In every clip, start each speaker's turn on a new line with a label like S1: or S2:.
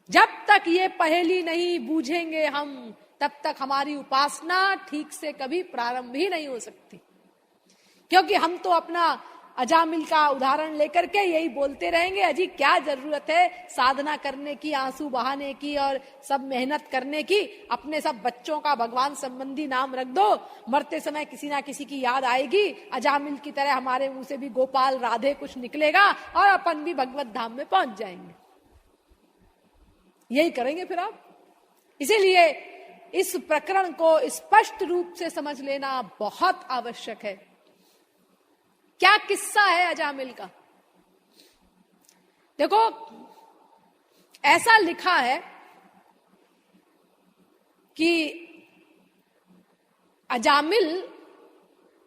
S1: जब तक ये पहेली नहीं बूझेंगे हम, तब तक हमारी उपासना ठीक से कभी प्रारंभ ही नहीं हो सकती। क्योंकि हम तो अपना अजामिल का उदाहरण लेकर के यही बोलते रहेंगे, अजी क्या जरूरत है साधना करने की, आंसू बहाने की और सब मेहनत करने की, अपने सब बच्चों का भगवान संबंधी नाम रख दो, मरते समय किसी ना किसी की याद आएगी, अजामिल की तरह हमारे मुंह से भी गोपाल राधे कुछ निकलेगा और अपन भी भगवत धाम में पहुंच जाएंगे। यही करेंगे फिर आप। इसीलिए इस प्रकरण को स्पष्ट रूप से समझ लेना बहुत आवश्यक है। क्या किस्सा है अजामिल का? देखो, ऐसा लिखा है कि अजामिल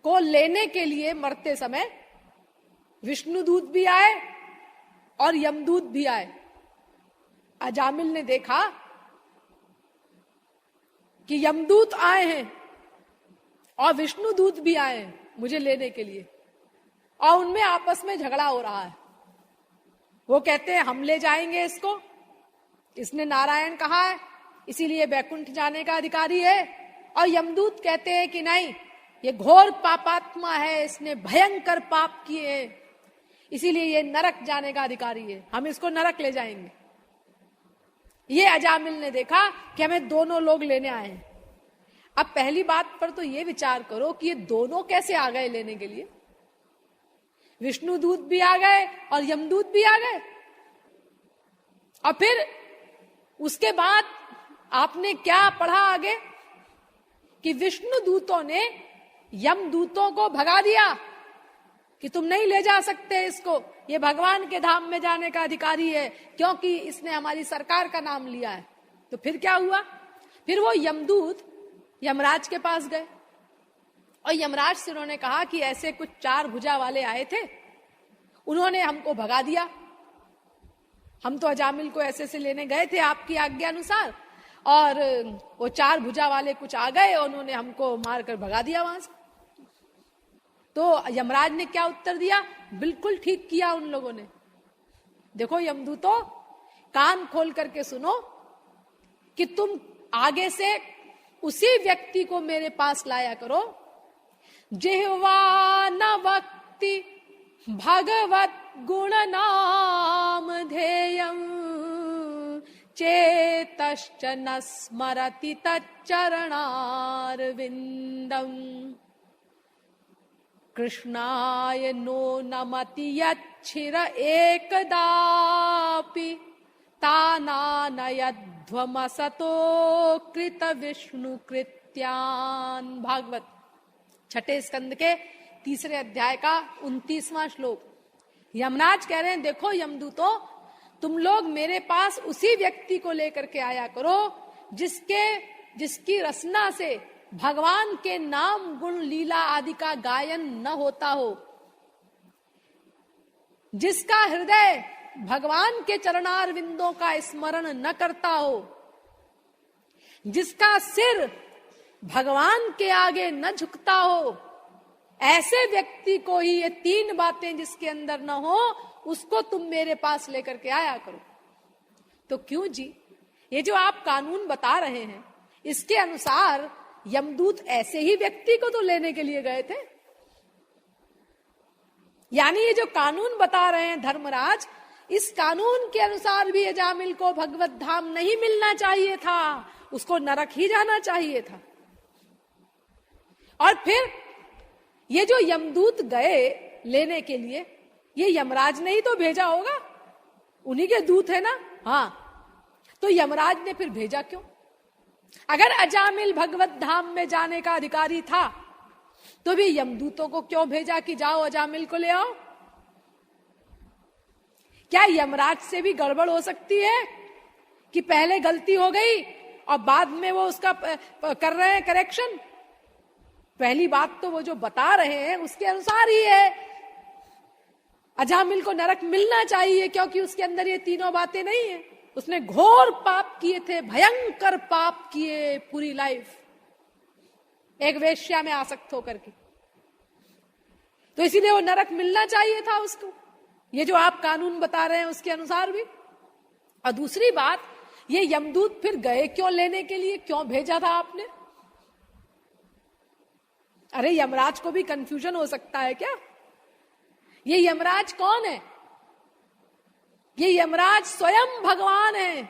S1: को लेने के लिए मरते समय विष्णुदूत भी आए और यमदूत भी आए। अजामिल ने देखा कि यमदूत आए हैं और विष्णुदूत भी आए हैं मुझे लेने के लिए, और उनमें आपस में झगड़ा हो रहा है। वो कहते हैं हम ले जाएंगे इसको, इसने नारायण कहा है इसीलिए बैकुंठ जाने का अधिकारी है, और यमदूत कहते हैं कि नहीं, ये घोर पापात्मा है, इसने भयंकर पाप किए हैं, इसीलिए ये नरक जाने का अधिकारी है, हम इसको नरक ले जाएंगे। ये अजामिल ने देखा कि हमें दोनों लोग लेने आए हैं। अब पहली बात पर तो ये विचार करो कि ये दोनों कैसे आ गए लेने के लिए। विष्णुदूत भी आ गए और यमदूत भी आ गए, और फिर उसके बाद आपने क्या पढ़ा आगे कि विष्णुदूतों ने यमदूतों को भगा दिया कि तुम नहीं ले जा सकते इसको, ये भगवान के धाम में जाने का अधिकारी है, क्योंकि इसने हमारी सरकार का नाम लिया है। तो फिर क्या हुआ? फिर वो यमदूत यमराज के पास गए और यमराज से उन्होंने कहा कि ऐसे कुछ 4 भुजा वाले आए थे, उन्होंने हमको भगा दिया, हम तो अजामिल को ऐसे से लेने गए थे आपकी आज्ञा अनुसार, और वो 4 भुजा वाले कुछ आ गए और उन्होंने हमको मारकर भगा दिया वहां से। तो यमराज ने क्या उत्तर दिया? बिल्कुल ठीक किया उन लोगों ने। देखो यमदूतों, कान खोल करके सुनो कि तुम आगे से उसी व्यक्ति को मेरे पास लाया करो, जिह्वा न वक्ति भगवत गुण नाम ध्येयम् चेतश्च न स्मरति तच्चरणारविन्दम् कृष्णाय नो नमति यच्छिर एकदापि तानानयध्वमसतो कृत विष्णु कृत्यान्। भागवत 6 स्कंद के 3 अध्याय का 29वां श्लोक। यमराज कह रहे हैं, देखो यमदूतों, तुम लोग मेरे पास उसी व्यक्ति को लेकर के आया करो जिसकी रसना से भगवान के नाम गुण लीला आदि का गायन न होता हो, जिसका हृदय भगवान के चरणार विंदों का स्मरण न करता हो, जिसका सिर भगवान के आगे न झुकता हो, ऐसे व्यक्ति को ही ये 3 बातें जिसके अंदर न हो, उसको तुम मेरे पास लेकर के आया करो। तो क्यों जी, ये जो आप कानून बता रहे हैं, इसके अनुसार यमदूत ऐसे ही व्यक्ति को तो लेने के लिए गए थे। यानी ये जो कानून बता रहे हैं धर्मराज, इस कानून के अनुसार भी अजामिल को भगवत धाम नहीं मिलना चाहिए था, उसको नरक ही जाना चाहिए था। और फिर ये जो यमदूत गए लेने के लिए, ये यमराज ने ही तो भेजा होगा, उन्हीं के दूत है ना। हाँ, तो यमराज ने फिर भेजा क्यों? अगर अजामिल भगवत धाम में जाने का अधिकारी था, तो भी यमदूतों को क्यों भेजा कि जाओ अजामिल को ले आओ? क्या यमराज से भी गड़बड़ हो सकती है कि पहले गलती हो गई और बाद में वो उसका कर रहे हैं करेक्शन? पहली बात तो वो जो बता रहे हैं उसके अनुसार ही है, अजामिल को नरक मिलना चाहिए, क्योंकि उसके अंदर ये 3 बातें नहीं है। उसने घोर पाप किए थे, भयंकर पाप किए पूरी लाइफ, एक वेश्या में आसक्त होकर के, तो इसीलिए वो नरक मिलना चाहिए था उसको, ये जो आप कानून बता रहे हैं उसके अनुसार भी। और दूसरी बात, ये यमदूत फिर गए क्यों लेने के लिए, क्यों भेजा था आपने? अरे यमराज को भी कंफ्यूजन हो सकता है क्या? ये यमराज कौन है? ये यमराज स्वयं भगवान है।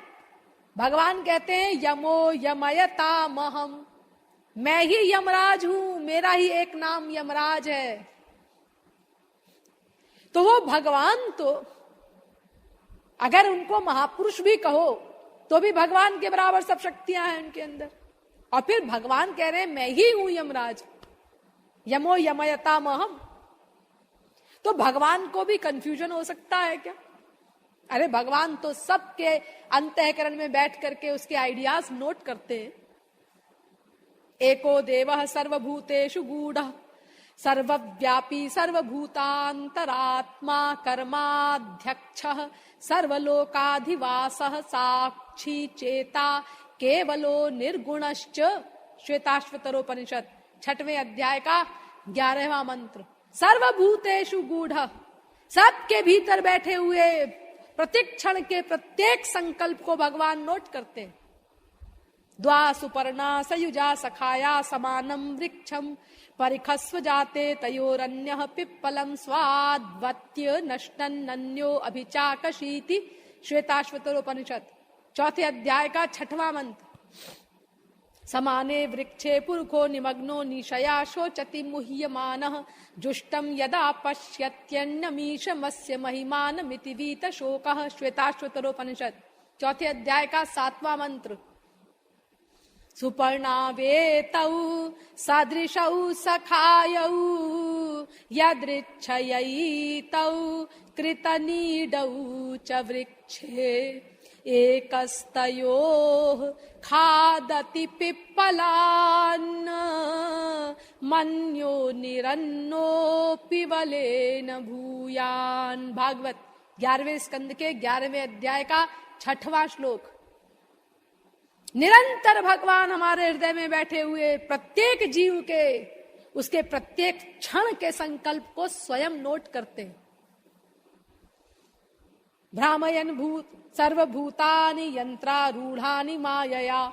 S1: भगवान कहते हैं यमो यमयता महम, मैं ही यमराज हूं, मेरा ही एक नाम यमराज है। तो वो भगवान तो अगर उनको महापुरुष भी कहो तो भी भगवान के बराबर सब शक्तियां हैं उनके अंदर, और फिर भगवान कह रहे हैं मैं ही हूं यमराज, यमो यमयता महम। तो भगवान को भी कंफ्यूजन हो सकता है क्या? अरे भगवान तो सबके अंतःकरण में बैठ करके उसके आइडियाज नोट करते हैं। एको देवः सर्वभूतेषु गूढ़ः सर्वव्यापी सर्वभूतांतरात्मा कर्माध्यक्षः सर्वलोकाधिवासः साक्षी चेता केवलो निर्गुणश्च। श्वेताश्वतरोपनिषद 6वें अध्याय का 11वां मंत्र। सर्वभूतेषु गूढ़ः, सबके भीतर बैठे हुए प्रत्येक क्षण के प्रत्येक संकल्प को भगवान नोट करते हैं। द्वा सुपर्णा सयुजा सखाया समानम वृक्षम परिखस्व जाते तयोरन्यः पिप्पलम स्वाद्वत्य नष्टन्नन्यो अभिचाकशीति। श्वेताश्वतरोपनिषद 4थे अध्याय का 6वां मंत्र। समाने वृक्षे पुरुखो निमग्नो निशया शोचति मुह्यमानः जुष्टम यदा पश्यत्यन्यमीशमस्य महिमानमिति वीत शोकः। श्वेताश्वतरोपनिषद 4थे अध्याय का 7वां मंत्र। सुपर्णावेतौ सदृशौ सखायौ यदृच्छयैतौ कृतनीडौ च वृक्षे एकस्तयोः खादति पिप्पलान् मन्यो निरन्नोऽपि बलेन भूयान्। भागवत 11वें स्कंद के 11वें अध्याय का 6वां श्लोक। निरंतर भगवान हमारे हृदय में बैठे हुए प्रत्येक जीव के, उसके प्रत्येक क्षण के संकल्प को स्वयं नोट करते हैं। भ्रामयन् भूत सर्वभूतानि यंत्रारूढ़ानि मायया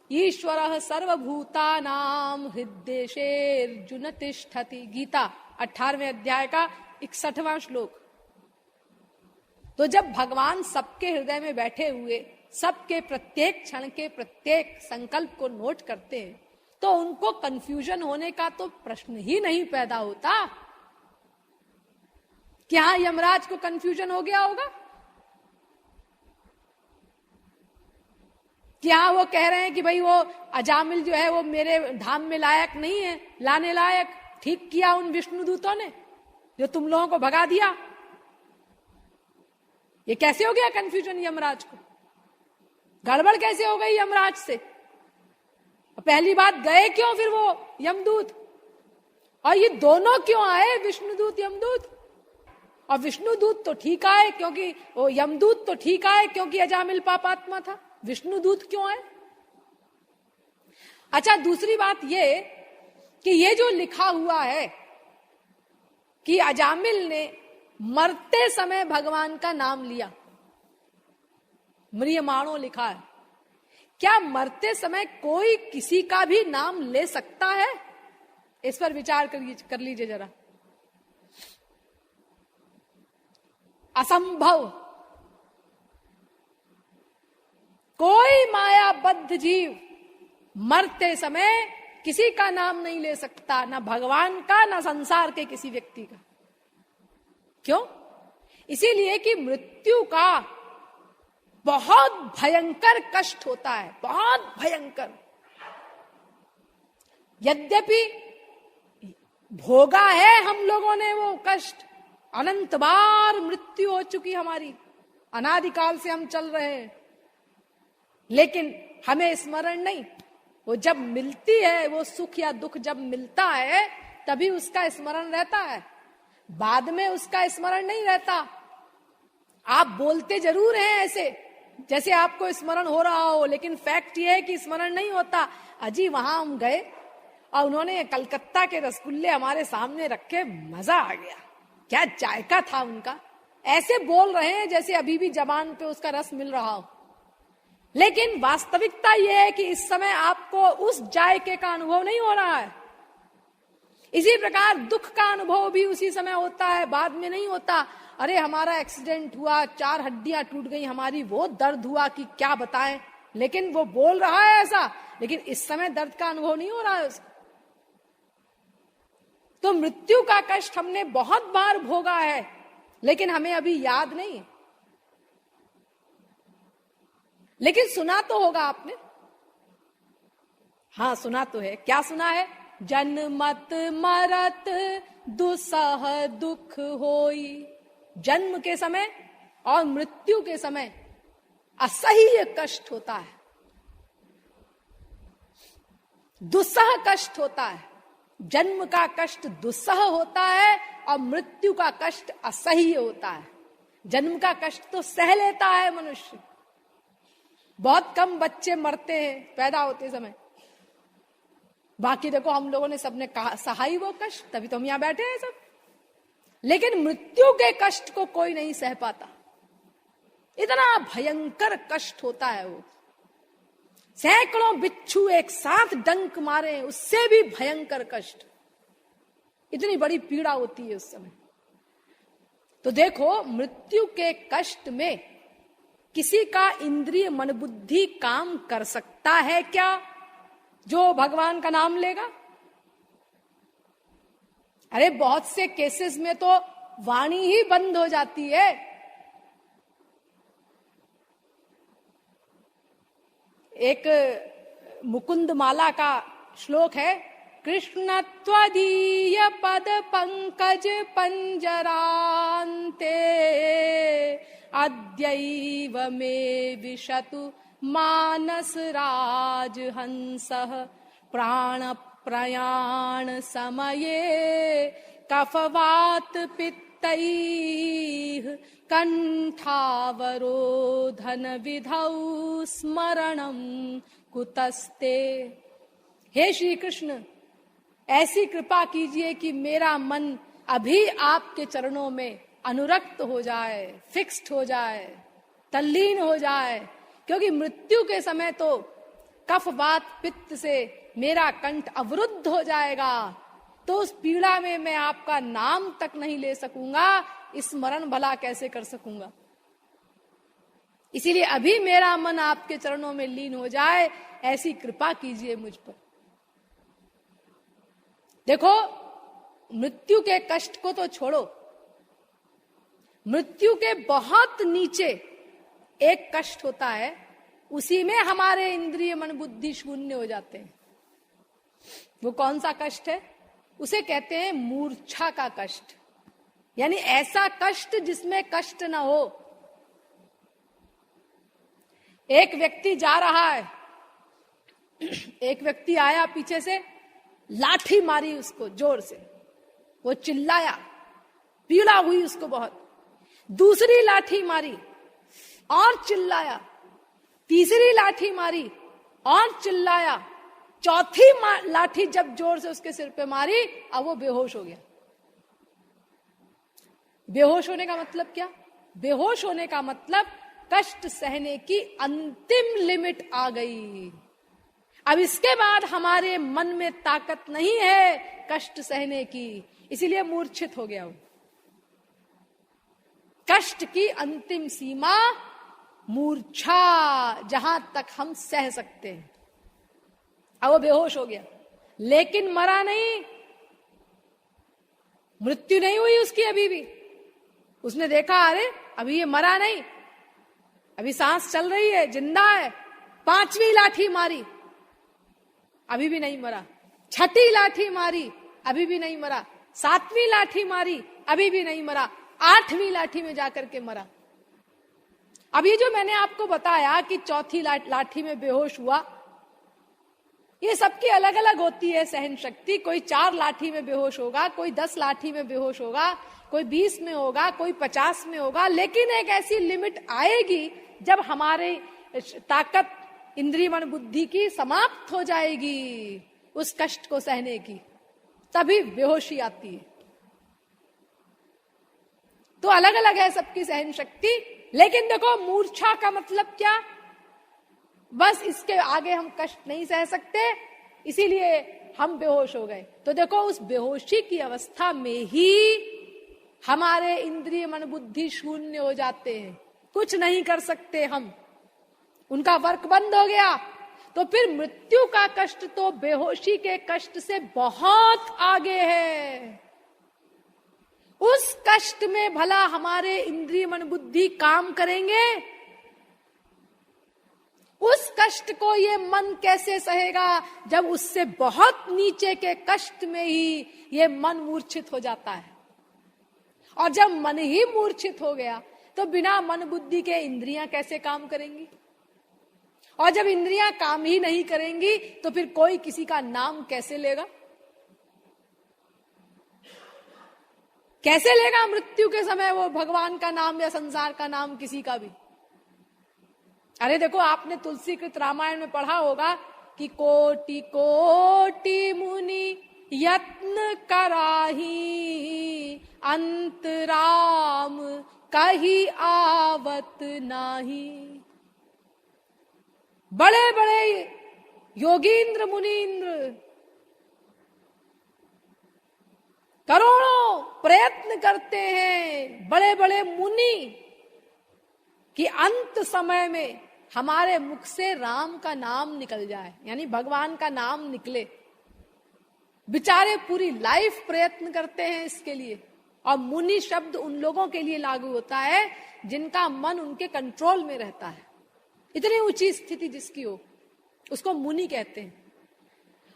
S1: ईश्वरः सर्वभूतानां हृद्देशेर्जुन तिष्ठति। गीता 18वें अध्याय का 61वां श्लोक। तो जब भगवान सबके हृदय में बैठे हुए सबके प्रत्येक क्षण के प्रत्येक संकल्प को नोट करते हैं तो उनको कंफ्यूजन होने का तो प्रश्न ही नहीं पैदा होता। क्या यमराज को कंफ्यूजन हो गया होगा? क्या वो कह रहे हैं कि भाई वो अजामिल जो है वो मेरे धाम में लायक नहीं है, लाने लायक? ठीक किया उन विष्णुदूतों ने जो तुम लोगों को भगा दिया। ये कैसे हो गया कंफ्यूजन यमराज को? गड़बड़ कैसे हो गई यमराज से? पहली बात, गए क्यों फिर वो यमदूत? और ये दोनों क्यों आए, विष्णुदूत यमदूत? और विष्णुदूत तो ठीक आए क्योंकि वो यमदूत तो ठीक आए क्योंकि अजामिल पापात्मा था। विष्णुदूत क्यों आए? अच्छा, दूसरी बात ये कि ये जो लिखा हुआ है कि अजामिल ने मरते समय भगवान का नाम लिया, म्रियमाणो लिखा है, क्या मरते समय कोई किसी का भी नाम ले सकता है? इस पर विचार कर लीजिए जरा। असंभव। कोई मायाबद्ध जीव मरते समय किसी का नाम नहीं ले सकता, ना भगवान का ना संसार के किसी व्यक्ति का। क्यों? इसीलिए कि मृत्यु का बहुत भयंकर कष्ट होता है, बहुत भयंकर। यद्यपि भोगा है हम लोगों ने वो कष्ट, अनंत बार मृत्यु हो चुकी हमारी, अनादिकाल से हम चल रहे हैं, लेकिन हमें स्मरण नहीं। वो जब मिलती है, वो सुख या दुख जब मिलता है तभी उसका स्मरण रहता है, बाद में उसका स्मरण नहीं रहता। आप बोलते जरूर हैं ऐसे जैसे आपको स्मरण हो रहा हो, लेकिन फैक्ट ये है कि स्मरण नहीं होता। अजी वहां हम गए और उन्होंने कलकत्ता के रसगुल्ले हमारे सामने रखे, मजा आ गया, क्या जायका था उनका। ऐसे बोल रहे हैं जैसे अभी भी जबान पे उसका रस मिल रहा हो। लेकिन वास्तविकता यह है कि इस समय आपको उस जायके का अनुभव नहीं हो रहा है। इसी प्रकार दुख का अनुभव भी उसी समय होता है, बाद में नहीं होता। अरे हमारा एक्सीडेंट हुआ, 4 हड्डियां टूट गई हमारी, वो दर्द हुआ कि क्या बताएं, लेकिन वो बोल रहा है ऐसा, लेकिन इस समय दर्द का अनुभव नहीं हो रहा है उसको। तो मृत्यु का कष्ट हमने बहुत बार भोगा है, लेकिन हमें अभी याद नहीं है। लेकिन सुना तो होगा आपने, हाँ सुना तो है। क्या सुना है? जन्मत मरत दुसह दुख होई। जन्म के समय और मृत्यु के समय असह्य कष्ट होता है, दुस्सह कष्ट होता है। जन्म का कष्ट दुस्सह होता है और मृत्यु का कष्ट असह्य होता है। जन्म का कष्ट तो सह लेता है मनुष्य, बहुत कम बच्चे मरते हैं पैदा होते समय, बाकी देखो हम लोगों ने सबने कहा सहाई वो कष्ट, तभी तो हम यहां बैठे हैं सब। लेकिन मृत्यु के कष्ट को कोई नहीं सह पाता, इतना भयंकर कष्ट होता है वो। सैकड़ों बिच्छू एक साथ डंक मारे, उससे भी भयंकर कष्ट, इतनी बड़ी पीड़ा होती है उस समय। तो देखो मृत्यु के कष्ट में किसी का इंद्रिय मन बुद्धि काम कर सकता है क्या जो भगवान का नाम लेगा? अरे बहुत से केसेस में तो वाणी ही बंद हो जाती है। एक मुकुंद माला का श्लोक है, कृष्ण त्वदीय पद पंकज पंजरान्ते अद्यैव मे विशतु मानस राज हंसः प्राण प्रयाण समये कफवात पित्तैः कंठावरोधन विधौ स्मरणं कुतस्ते। हे श्री कृष्ण, ऐसी कृपा कीजिए कि मेरा मन अभी आपके चरणों में अनुरक्त हो जाए, फिक्स्ड हो जाए, तल्लीन हो जाए, क्योंकि मृत्यु के समय तो कफवात पित्त से मेरा कंठ अवरुद्ध हो जाएगा, तो उस पीड़ा में मैं आपका नाम तक नहीं ले सकूंगा, स्मरण भला कैसे कर सकूंगा। इसीलिए अभी मेरा मन आपके चरणों में लीन हो जाए, ऐसी कृपा कीजिए मुझ पर। देखो मृत्यु के कष्ट को तो छोड़ो, मृत्यु के बहुत नीचे एक कष्ट होता है, उसी में हमारे इंद्रिय मन बुद्धि शून्य हो जाते हैं। वो कौन सा कष्ट है? उसे कहते हैं मूर्छा का कष्ट, यानी ऐसा कष्ट जिसमें कष्ट न हो। एक व्यक्ति जा रहा है, एक व्यक्ति आया पीछे से, लाठी मारी उसको जोर से, वो चिल्लाया, पीड़ा हुई उसको बहुत। दूसरी लाठी मारी और चिल्लाया, तीसरी लाठी मारी और चिल्लाया, चौथी लाठी जब जोर से उसके सिर पे मारी, अब वो बेहोश हो गया। बेहोश होने का मतलब क्या? बेहोश होने का मतलब कष्ट सहने की अंतिम लिमिट आ गई। अब इसके बाद हमारे मन में ताकत नहीं है कष्ट सहने की, इसीलिए मूर्छित हो गया वो। कष्ट की अंतिम सीमा मूर्छा, जहां तक हम सह सकते हैं। अब वो बेहोश हो गया, लेकिन मरा नहीं, मृत्यु नहीं हुई उसकी अभी भी। उसने देखा अरे अभी ये मरा नहीं, अभी सांस चल रही है, जिंदा है। पांचवी लाठी मारी, अभी भी नहीं मरा। छठी लाठी मारी, अभी भी नहीं मरा। सातवीं लाठी मारी, अभी भी नहीं मरा। आठवीं लाठी में जाकर के मरा। अब ये जो मैंने आपको बताया कि चौथी लाठी में बेहोश हुआ, ये सबकी अलग अलग होती है सहन शक्ति। कोई 4 लाठी में बेहोश होगा, कोई 10 लाठी में बेहोश होगा, कोई 20 में होगा, कोई 50 में होगा। लेकिन एक ऐसी लिमिट आएगी जब हमारे ताकत इंद्रिय मन बुद्धि की समाप्त हो जाएगी उस कष्ट को सहने की, तभी बेहोशी आती है। तो अलग अलग है सबकी सहन शक्ति। लेकिन देखो मूर्छा का मतलब क्या? बस इसके आगे हम कष्ट नहीं सह सकते, इसीलिए हम बेहोश हो गए। तो देखो, उस बेहोशी की अवस्था में ही हमारे इंद्रिय मन बुद्धि शून्य हो जाते हैं, कुछ नहीं कर सकते हम, उनका वर्क बंद हो गया। तो फिर मृत्यु का कष्ट तो बेहोशी के कष्ट से बहुत आगे है। उस कष्ट में भला हमारे इंद्रिय मन बुद्धि काम करेंगे? उस कष्ट को ये मन कैसे सहेगा, जब उससे बहुत नीचे के कष्ट में ही ये मन मूर्छित हो जाता है। और जब मन ही मूर्छित हो गया तो बिना मन बुद्धि के इंद्रियां कैसे काम करेंगी? और जब इंद्रियां काम ही नहीं करेंगी तो फिर कोई किसी का नाम कैसे लेगा? कैसे लेगा मृत्यु के समय वो भगवान का नाम या संसार का नाम किसी का भी? अरे देखो, आपने तुलसीकृत रामायण में पढ़ा होगा कि कोटि कोटि मुनि यत्न कराही, अंत राम कही आवत नाही। बड़े बड़े योगींद्र मुनींद्र करोड़ों प्रयत्न करते हैं, बड़े बड़े मुनि, कि अंत समय में हमारे मुख से राम का नाम निकल जाए, यानी भगवान का नाम निकले। बेचारे पूरी लाइफ प्रयत्न करते हैं इसके लिए। और मुनि शब्द उन लोगों के लिए लागू होता है जिनका मन उनके कंट्रोल में रहता है। इतनी ऊंची स्थिति जिसकी हो, उसको मुनि कहते हैं।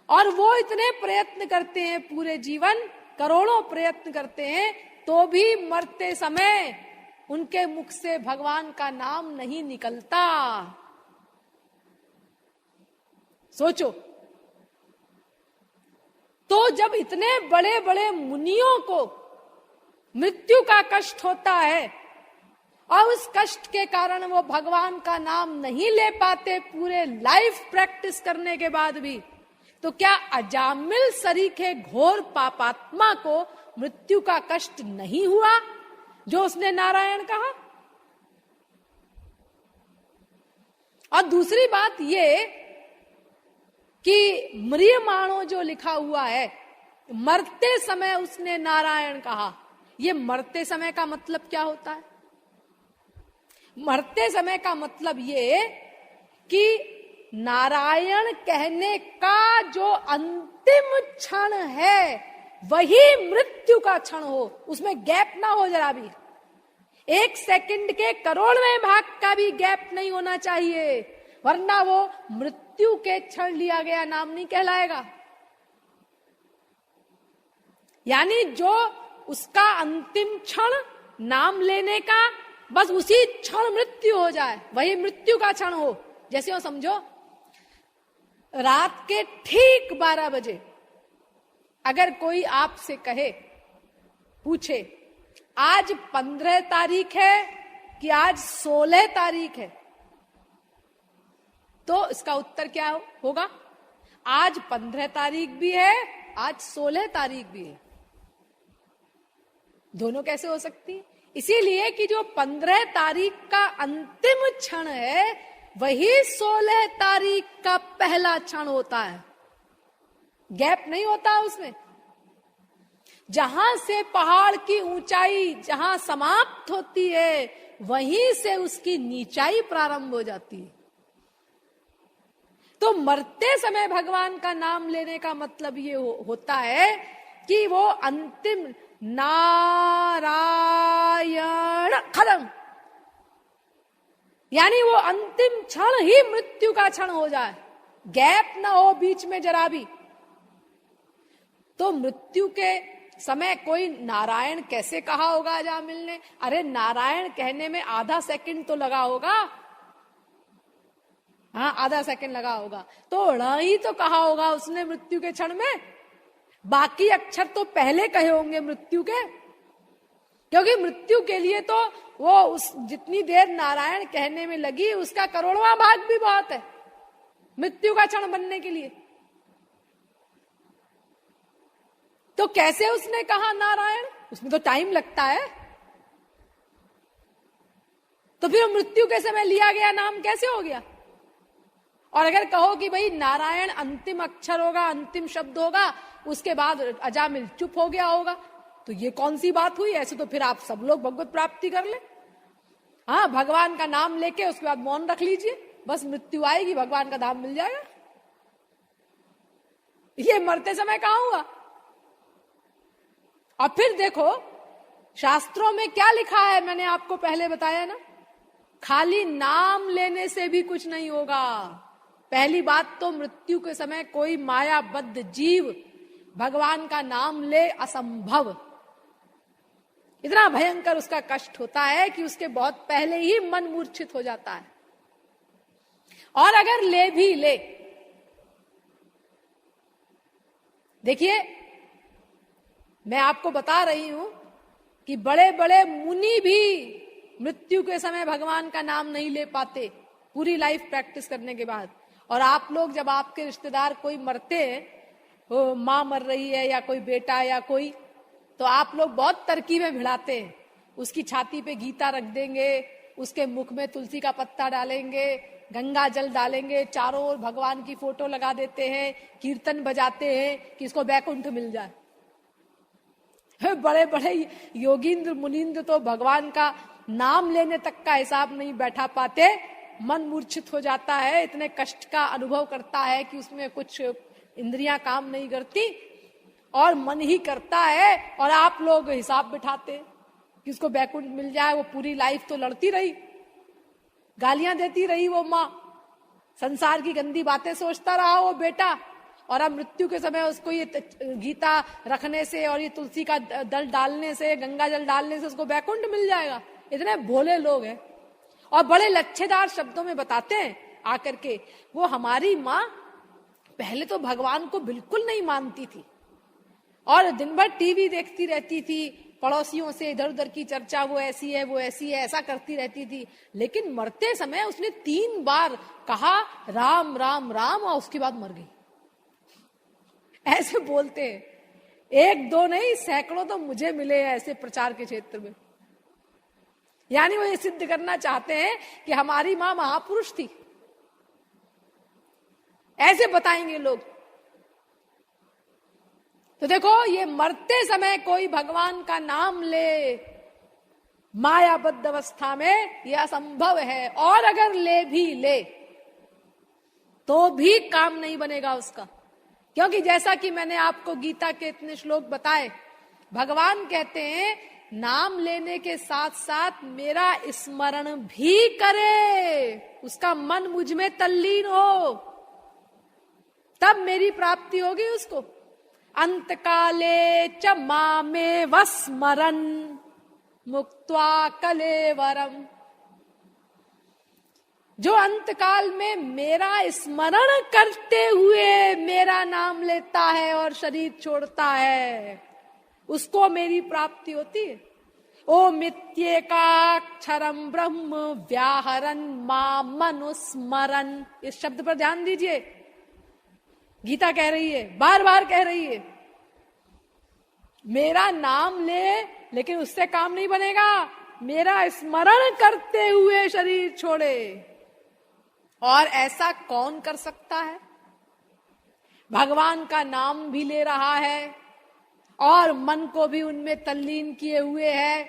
S1: और वो इतने प्रयत्न करते हैं, पूरे जीवन करोड़ों प्रयत्न करते हैं, तो भी मरते समय उनके मुख से भगवान का नाम नहीं निकलता। सोचो, तो जब इतने बड़े बड़े मुनियों को मृत्यु का कष्ट होता है और उस कष्ट के कारण वो भगवान का नाम नहीं ले पाते पूरे लाइफ प्रैक्टिस करने के बाद भी, तो क्या अजामिल सरीखे घोर पापात्मा को मृत्यु का कष्ट नहीं हुआ जो उसने नारायण कहा? और दूसरी बात ये कि म्रियमाणो जो लिखा हुआ है, मरते समय उसने नारायण कहा। ये मरते समय का मतलब क्या होता है? मरते समय का मतलब ये कि नारायण कहने का जो अंतिम क्षण है वही मृत्यु का क्षण हो, उसमें गैप ना हो जरा भी। 1 सेकंड के करोड़वें भाग का भी गैप नहीं होना चाहिए, वरना वो मृत्यु के क्षण लिया गया नाम नहीं कहलाएगा। यानी जो उसका अंतिम क्षण नाम लेने का, बस उसी क्षण मृत्यु हो जाए, वही मृत्यु का क्षण हो। जैसे वो समझो, रात के ठीक 12 बजे अगर कोई आपसे कहे, पूछे आज 15 तारीख है कि आज 16 तारीख है, तो इसका उत्तर क्या होगा? आज 15 तारीख भी है, आज 16 तारीख भी है। दोनों कैसे हो सकती है? इसीलिए कि जो 15 तारीख का अंतिम क्षण है वही 16 तारीख का पहला क्षण होता है, गैप नहीं होता उसमें। जहां से पहाड़ की ऊंचाई जहां समाप्त होती है, वहीं से उसकी नीचाई प्रारंभ हो जाती है। तो मरते समय भगवान का नाम लेने का मतलब ये होता है कि वो अंतिम नारायण खत्म, यानी वो अंतिम क्षण ही मृत्यु का क्षण हो जाए, गैप ना हो बीच में जरा भी। तो मृत्यु के समय कोई नारायण कैसे कहा होगा अजामिल ने? अरे नारायण कहने में आधा सेकंड तो लगा होगा, हाँ आधा सेकंड लगा होगा, तो ण ही तो कहा होगा उसने मृत्यु के क्षण में। बाकी अक्षर तो पहले कहे होंगे मृत्यु के, क्योंकि मृत्यु के लिए तो वो उस जितनी देर नारायण कहने में लगी उसका करोड़वां भाग भी बहुत है मृत्यु का क्षण बनने के लिए। तो कैसे उसने कहा नारायण? उसमें तो टाइम लगता है। तो फिर मृत्यु के समय लिया गया नाम कैसे हो गया? और अगर कहो कि भाई नारायण अंतिम अक्षर होगा, अंतिम शब्द होगा, उसके बाद अजामिल चुप हो गया होगा, तो ये कौन सी बात हुई? ऐसे तो फिर आप सब लोग भगवत प्राप्ति कर ले। हाँ, भगवान का नाम लेके उसके बाद मौन रख लीजिए, बस मृत्यु आएगी, भगवान का धाम मिल जाएगा। ये मरते समय कहां हुआ? और फिर देखो शास्त्रों में क्या लिखा है, मैंने आपको पहले बताया ना, खाली नाम लेने से भी कुछ नहीं होगा। पहली बात तो मृत्यु के समय कोई मायाबद्ध जीव भगवान का नाम ले, असंभव। इतना भयंकर उसका कष्ट होता है कि उसके बहुत पहले ही मन मूर्छित हो जाता है। और अगर ले भी ले, देखिए मैं आपको बता रही हूं कि बड़े बड़े मुनि भी मृत्यु के समय भगवान का नाम नहीं ले पाते पूरी लाइफ प्रैक्टिस करने के बाद। और आप लोग जब आपके रिश्तेदार कोई मरते हैं, माँ मर रही है या कोई बेटा या कोई, तो आप लोग बहुत तरकीबें भिड़ाते हैं। उसकी छाती पे गीता रख देंगे, उसके मुख में तुलसी का पत्ता डालेंगे, गंगा जल डालेंगे, चारों ओर भगवान की फोटो लगा देते हैं, कीर्तन बजाते हैं कि इसको बैकुंठ मिल जाए। बड़े बड़े योगींद्र मुनींद्र तो भगवान का नाम लेने तक का हिसाब नहीं बैठा पाते, मन मूर्छित हो जाता है, इतने कष्ट का अनुभव करता है कि उसमें कुछ इंद्रियां काम नहीं करती और मन ही करता है। और आप लोग हिसाब बिठाते कि उसको बैकुंठ मिल जाए। वो पूरी लाइफ तो लड़ती रही, गालियां देती रही वो माँ, संसार की गंदी बातें सोचता रहा वो बेटा, और अब मृत्यु के समय उसको ये गीता रखने से और ये तुलसी का दल डालने से, गंगा जल डालने से उसको बैकुंठ मिल जाएगा। इतने भोले लोग हैं और बड़े लच्छेदार शब्दों में बताते हैं आकर के। वो हमारी माँ पहले तो भगवान को बिल्कुल नहीं मानती थी और दिन भर टीवी देखती रहती थी, पड़ोसियों से इधर उधर की चर्चा, वो ऐसी है वो ऐसी है, ऐसा करती रहती थी। लेकिन मरते समय उसने 3 बार कहा राम राम राम और उसके बाद मर गई। ऐसे बोलते हैं, 1-2 नहीं, सैकड़ों तो मुझे मिले हैं ऐसे प्रचार के क्षेत्र में। यानी वो ये सिद्ध करना चाहते हैं कि हमारी मां महापुरुष थी, ऐसे बताएंगे लोग। तो देखो, ये मरते समय कोई भगवान का नाम ले मायाबद्ध अवस्था में, यह असंभव है। और अगर ले भी ले तो भी काम नहीं बनेगा उसका, क्योंकि जैसा कि मैंने आपको गीता के इतने श्लोक बताए, भगवान कहते हैं नाम लेने के साथ साथ मेरा स्मरण भी करे, उसका मन मुझ में तल्लीन हो, तब मेरी प्राप्ति होगी उसको। अंत काले च मामे वस्मरन मुक्त्वा कलेवरम, जो अंत काल में मेरा स्मरण करते हुए मेरा नाम लेता है और शरीर छोड़ता है, उसको मेरी प्राप्ति होती है। ओ मित्येकाक्षरम ब्रह्म व्याहरन माम मनुस्मरन, इस शब्द पर ध्यान दीजिए। गीता कह रही है, बार बार कह रही है, मेरा नाम ले, लेकिन उससे काम नहीं बनेगा, मेरा स्मरण करते हुए शरीर छोड़े। और ऐसा कौन कर सकता है? भगवान का नाम भी ले रहा है और मन को भी उनमें तल्लीन किए हुए है,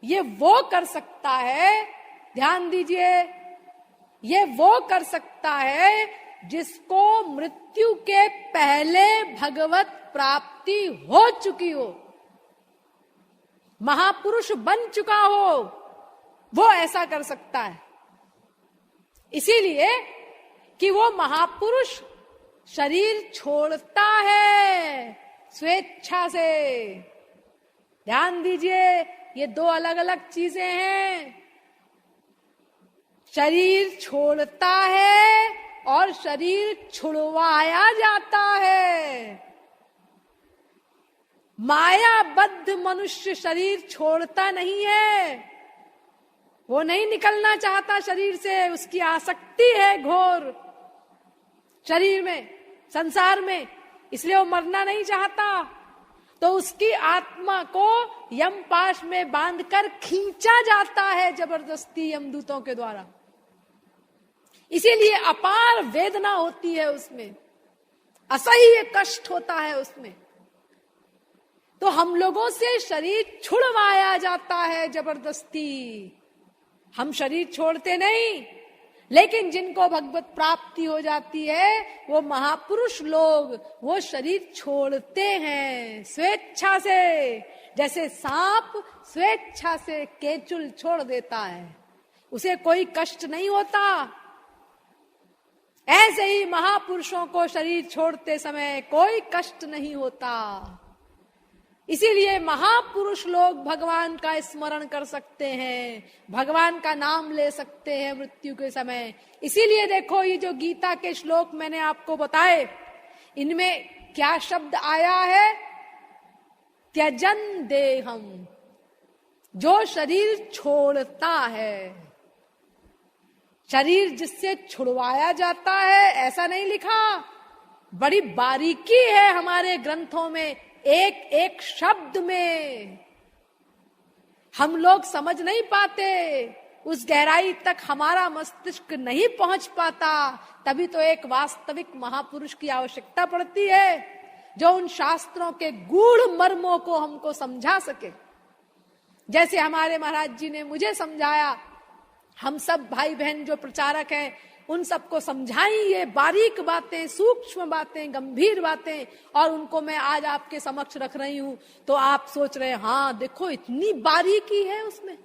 S1: ये वो कर सकता है, ध्यान दीजिए, ये वो कर सकता है जिसको मृत्यु के पहले भगवत प्राप्ति हो चुकी हो, महापुरुष बन चुका हो, वो ऐसा कर सकता है। इसीलिए कि वो महापुरुष शरीर छोड़ता है स्वेच्छा से। ध्यान दीजिए, ये 2 अलग अलग चीजें हैं। शरीर छोड़ता है और शरीर छुड़वाया जाता है। मायाबद्ध मनुष्य शरीर छोड़ता नहीं है, वो नहीं निकलना चाहता शरीर से, उसकी आसक्ति है घोर शरीर में, संसार में, इसलिए वो मरना नहीं चाहता। तो उसकी आत्मा को यमपाश में बांधकर खींचा जाता है जबरदस्ती यमदूतों के द्वारा। इसीलिए अपार वेदना होती है उसमें, असह्य कष्ट होता है उसमें। तो हम लोगों से शरीर छुड़वाया जाता है जबरदस्ती। हम शरीर छोड़ते नहीं, लेकिन जिनको भगवत प्राप्ति हो जाती है वो महापुरुष लोग वो शरीर छोड़ते हैं स्वेच्छा से। जैसे सांप स्वेच्छा से केचुल छोड़ देता है, उसे कोई कष्ट नहीं होता, ऐसे ही महापुरुषों को शरीर छोड़ते समय कोई कष्ट नहीं होता। इसीलिए महापुरुष लोग भगवान का स्मरण कर सकते हैं, भगवान का नाम ले सकते हैं मृत्यु के समय। इसीलिए देखो ये जो गीता के श्लोक मैंने आपको बताए, इनमें क्या शब्द आया है? त्यजन देहम, जो शरीर छोड़ता है। शरीर जिससे छुड़वाया जाता है ऐसा नहीं लिखा, बड़ी बारीकी है हमारे ग्रंथों में, एक एक शब्द में। हम लोग समझ नहीं पाते, उस गहराई तक हमारा मस्तिष्क नहीं पहुंच पाता। तभी तो एक वास्तविक महापुरुष की आवश्यकता पड़ती है, जो उन शास्त्रों के गूढ़ मर्मों को हमको समझा सके। जैसे हमारे महाराज जी ने मुझे समझाया, हम सब भाई बहन जो प्रचारक हैं उन सबको समझाई ये बारीक बातें, सूक्ष्म बातें, गंभीर बातें, और उनको मैं आज आपके समक्ष रख रही हूं। तो आप सोच रहे हैं हाँ देखो इतनी बारीकी है उसमें,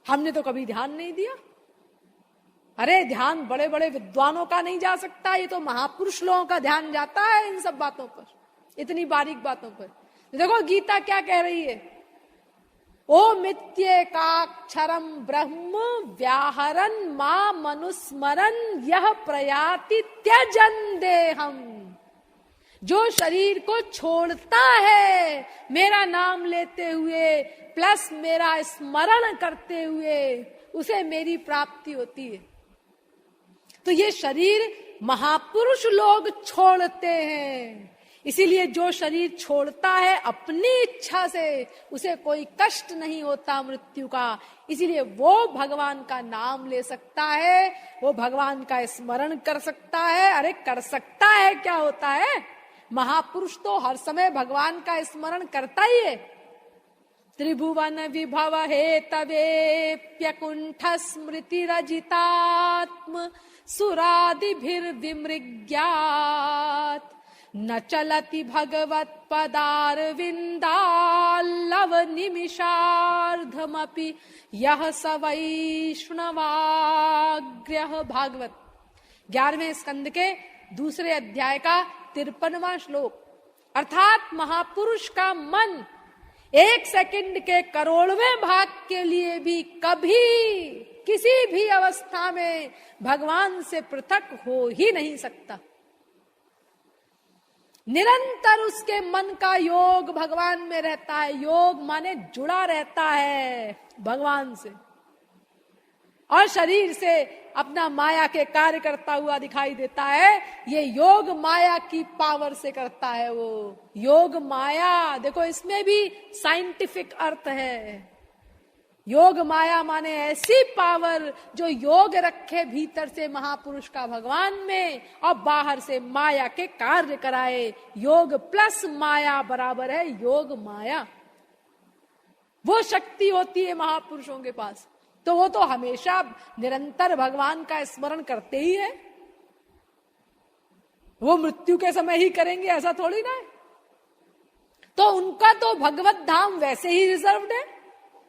S1: हमने तो कभी ध्यान नहीं दिया। अरे ध्यान बड़े बड़े विद्वानों का नहीं जा सकता, ये तो महापुरुष लोगों का ध्यान जाता है इन सब बातों पर, इतनी बारीक बातों पर। देखो गीता क्या कह रही है, ओमित्येकाक्षरम ब्रह्म व्याहरन मां मनुस्मरन यह प्रयाति त्यजन देहम। जो शरीर को छोड़ता है मेरा नाम लेते हुए प्लस मेरा स्मरण करते हुए, उसे मेरी प्राप्ति होती है। तो ये शरीर महापुरुष लोग छोड़ते हैं। इसीलिए जो शरीर छोड़ता है अपनी इच्छा से, उसे कोई कष्ट नहीं होता मृत्यु का। इसीलिए वो भगवान का नाम ले सकता है, वो भगवान का स्मरण कर सकता है। अरे कर सकता है, क्या होता है, महापुरुष तो हर समय भगवान का स्मरण करता ही है। त्रिभुवन विभव हेतवेप्यकुंठ स्मृति रजितात्म सुरादिभिर्विमृग्यात् न चलति भगवत पदारविंदाल्लव निमिषार्धमपि यह स वैष्णवाग्र्यः। भागवत 11वें स्कंद के दूसरे अध्याय का 53वां श्लोक। अर्थात महापुरुष का मन एक सेकंड के करोड़वें भाग के लिए भी कभी किसी भी अवस्था में भगवान से पृथक हो ही नहीं सकता। निरंतर उसके मन का योग भगवान में रहता है। योग माने जुड़ा रहता है भगवान से, और शरीर से अपना माया के कार्य करता हुआ दिखाई देता है। ये योग माया की पावर से करता है। वो योग माया, देखो इसमें भी साइंटिफिक अर्थ है। योग माया माने ऐसी पावर जो योग रखे भीतर से महापुरुष का भगवान में, और बाहर से माया के कार्य कराए। योग प्लस माया बराबर है योग माया। वो शक्ति होती है महापुरुषों के पास। तो वो तो हमेशा निरंतर भगवान का स्मरण करते ही है। वो मृत्यु के समय ही करेंगे ऐसा थोड़ी ना है। तो उनका तो भगवत धाम वैसे ही रिजर्व्ड है।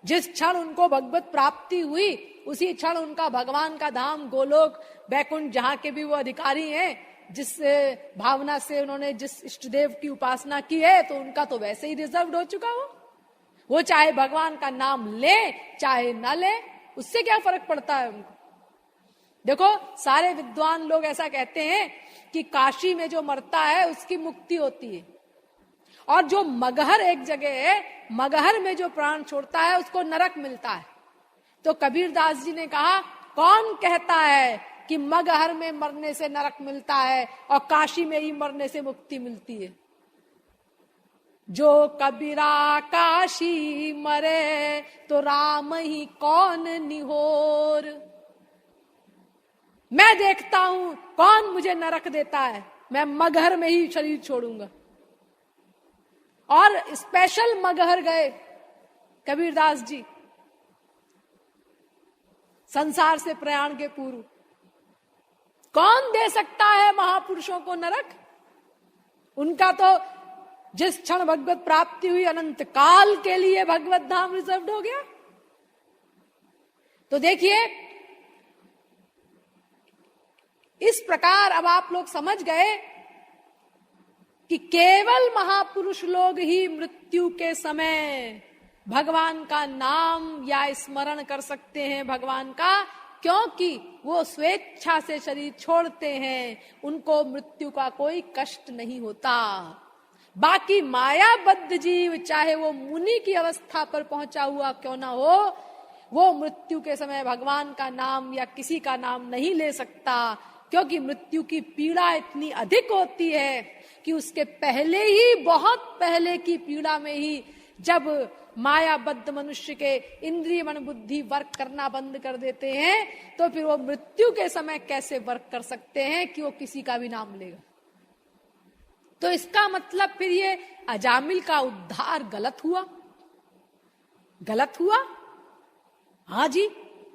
S1: जिस क्षण उनको भगवत प्राप्ति हुई उसी क्षण उनका भगवान का धाम गोलोक बैकुंठ, जहां के भी वो अधिकारी हैं, जिस भावना से उन्होंने जिस इष्ट देव की उपासना की है, तो उनका तो वैसे ही रिजर्व्ड हो चुका हो। वो चाहे भगवान का नाम ले चाहे ना ले, उससे क्या फर्क पड़ता है उनको। देखो सारे विद्वान लोग ऐसा कहते हैं कि काशी में जो मरता है उसकी मुक्ति होती है, और जो मगहर एक जगह है, मगहर में जो प्राण छोड़ता है उसको नरक मिलता है। तो कबीरदास जी ने कहा, कौन कहता है कि मगहर में मरने से नरक मिलता है और काशी में ही मरने से मुक्ति मिलती है। जो कबीरा काशी मरे तो राम ही कौन निहोर। मैं देखता हूं कौन मुझे नरक देता है, मैं मगहर में ही शरीर छोड़ूंगा। और स्पेशल मगहर गए कबीरदास जी संसार से प्रयाण के पूर्व। कौन दे सकता है महापुरुषों को नरक? उनका तो जिस क्षण भगवत प्राप्ति हुई अनंत काल के लिए भगवत धाम रिजर्व्ड हो गया। तो देखिए, इस प्रकार अब आप लोग समझ गए कि केवल महापुरुष लोग ही मृत्यु के समय भगवान का नाम या स्मरण कर सकते हैं भगवान का, क्योंकि वो स्वेच्छा से शरीर छोड़ते हैं, उनको मृत्यु का कोई कष्ट नहीं होता। बाकी मायाबद्ध जीव चाहे वो मुनि की अवस्था पर पहुंचा हुआ क्यों ना हो, वो मृत्यु के समय भगवान का नाम या किसी का नाम नहीं ले सकता, क्योंकि मृत्यु की पीड़ा इतनी अधिक होती है कि उसके पहले ही, बहुत पहले की पीड़ा में ही जब मायाबद्ध मनुष्य के इंद्रिय मन बुद्धि वर्क करना बंद कर देते हैं, तो फिर वो मृत्यु के समय कैसे वर्क कर सकते हैं कि वो किसी का भी नाम लेगा। तो इसका मतलब फिर ये अजामिल का उद्धार गलत हुआ, गलत हुआ। हाँ जी,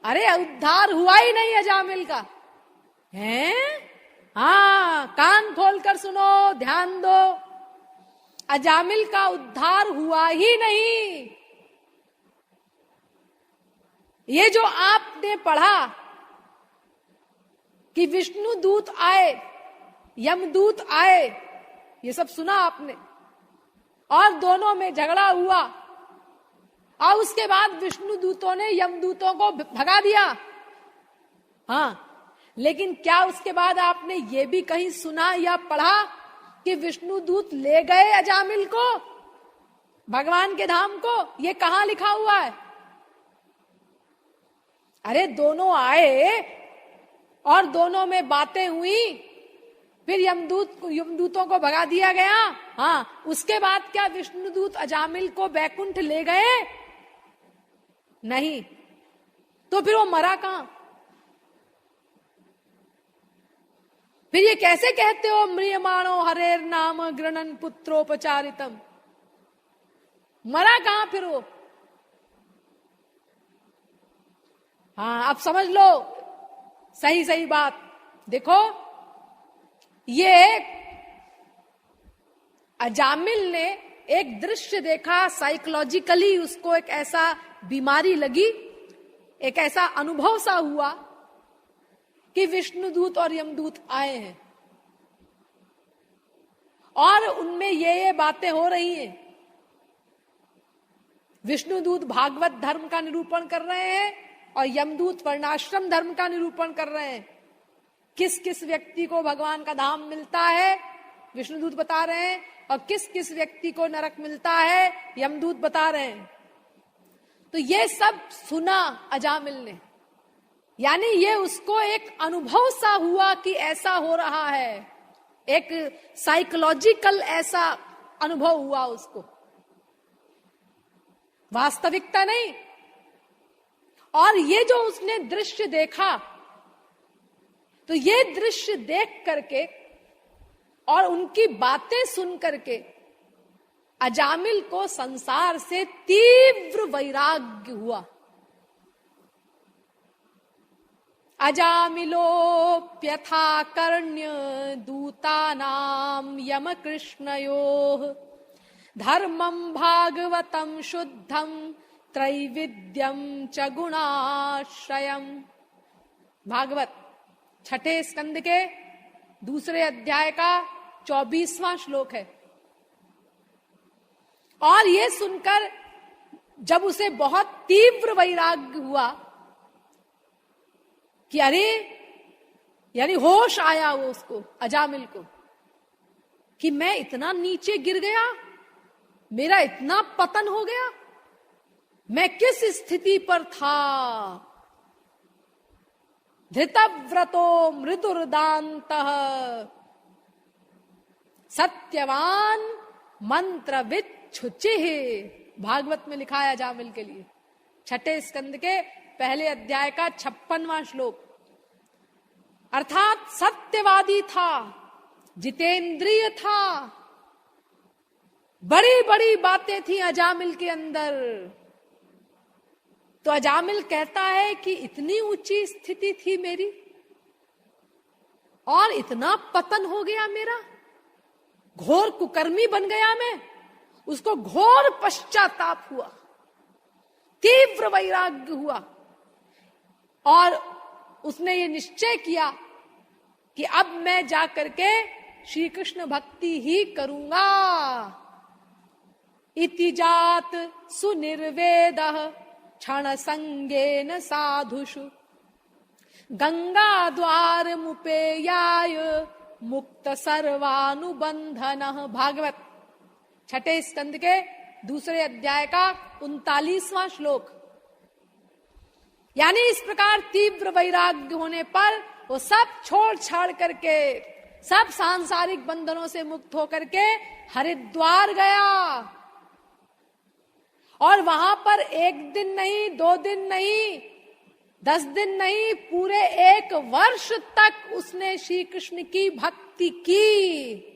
S1: अरे उद्धार हुआ ही नहीं अजामिल का, हैं? हाँ, कान खोलकर सुनो, ध्यान दो, अजामिल का उद्धार हुआ ही नहीं। ये जो आपने पढ़ा कि विष्णु दूत आए, यमदूत आए, ये सब सुना आपने, और दोनों में झगड़ा हुआ, और उसके बाद विष्णु दूतों ने यमदूतों को भगा दिया। हाँ, लेकिन क्या उसके बाद आपने ये भी कहीं सुना या पढ़ा कि विष्णु दूत ले गए अजामिल को भगवान के धाम को? ये कहां लिखा हुआ है? अरे दोनों आए और दोनों में बातें हुई, फिर यमदूतों को भगा दिया गया। हाँ, उसके बाद क्या विष्णुदूत अजामिल को बैकुंठ ले गए? नहीं। तो फिर वो मरा कहां? फिर ये कैसे कहते हो म्रियमाणो हरेर नाम गृणन पुत्रोपचारितम? मरा कहां फिर वो? हाँ, अब समझ लो सही सही बात। देखो, ये अजामिल ने एक दृश्य देखा, साइकोलॉजिकली उसको एक ऐसा बीमारी लगी, एक ऐसा अनुभव सा हुआ कि विष्णुदूत और यमदूत आए हैं और उनमें ये बातें हो रही हैं। विष्णुदूत भागवत धर्म का निरूपण कर रहे हैं और यमदूत वर्णाश्रम धर्म का निरूपण कर रहे हैं। किस किस व्यक्ति को भगवान का धाम मिलता है विष्णुदूत बता रहे हैं, और किस किस व्यक्ति को नरक मिलता है यमदूत बता रहे हैं। तो ये सब सुना अजामिल ने, यानी ये उसको एक अनुभव सा हुआ कि ऐसा हो रहा है, एक साइकोलॉजिकल ऐसा अनुभव हुआ उसको, वास्तविकता नहीं। और ये जो उसने दृश्य देखा, तो ये दृश्य देख करके और उनकी बातें सुन करके अजामिल को संसार से तीव्र वैराग्य हुआ। अजामिलोप्यथा कर्ण्य दूतानाम यम कृष्णयोः धर्मं भागवतं शुद्धं त्रैविध्यं च गुणाश्रयम्। भागवत छठे स्कंद के दूसरे अध्याय का 24वां श्लोक है। और ये सुनकर जब उसे बहुत तीव्र वैराग्य हुआ कि अरे, यानी होश आया वो उसको, अजामिल को, कि मैं इतना नीचे गिर गया, मेरा इतना पतन हो गया, मैं किस स्थिति पर था। धृतव्रतो मृदुर्दान्तः सत्यवान मंत्रविच्छुचिः। भागवत में लिखा है अजामिल के लिए, छठे स्कंद के पहले अध्याय का 56वां श्लोक। अर्थात सत्यवादी था, जितेंद्रिय था, बड़ी बड़ी बातें थी अजामिल के अंदर। तो अजामिल कहता है कि इतनी ऊंची स्थिति थी मेरी और इतना पतन हो गया मेरा, घोर कुकर्मी बन गया मैं। उसको घोर पश्चाताप हुआ, तीव्र वैराग्य हुआ और उसने ये निश्चय किया कि अब मैं जाकर के श्री कृष्ण भक्ति ही करूंगा। इति जात सुनिर्वेदः क्षण संगेन साधुषु गंगा द्वार मुपेयाय मुक्त सर्वानुबंधनः। भागवत छठे स्कंद के दूसरे अध्याय का 39वां श्लोक। यानी इस प्रकार तीव्र वैराग्य होने पर वो सब छोड़ छाड़ करके, सब सांसारिक बंधनों से मुक्त होकर के हरिद्वार गया और वहां पर 1 दिन नहीं, 2 दिन नहीं, 10 दिन नहीं, पूरे 1 वर्ष तक उसने श्री कृष्ण की भक्ति की।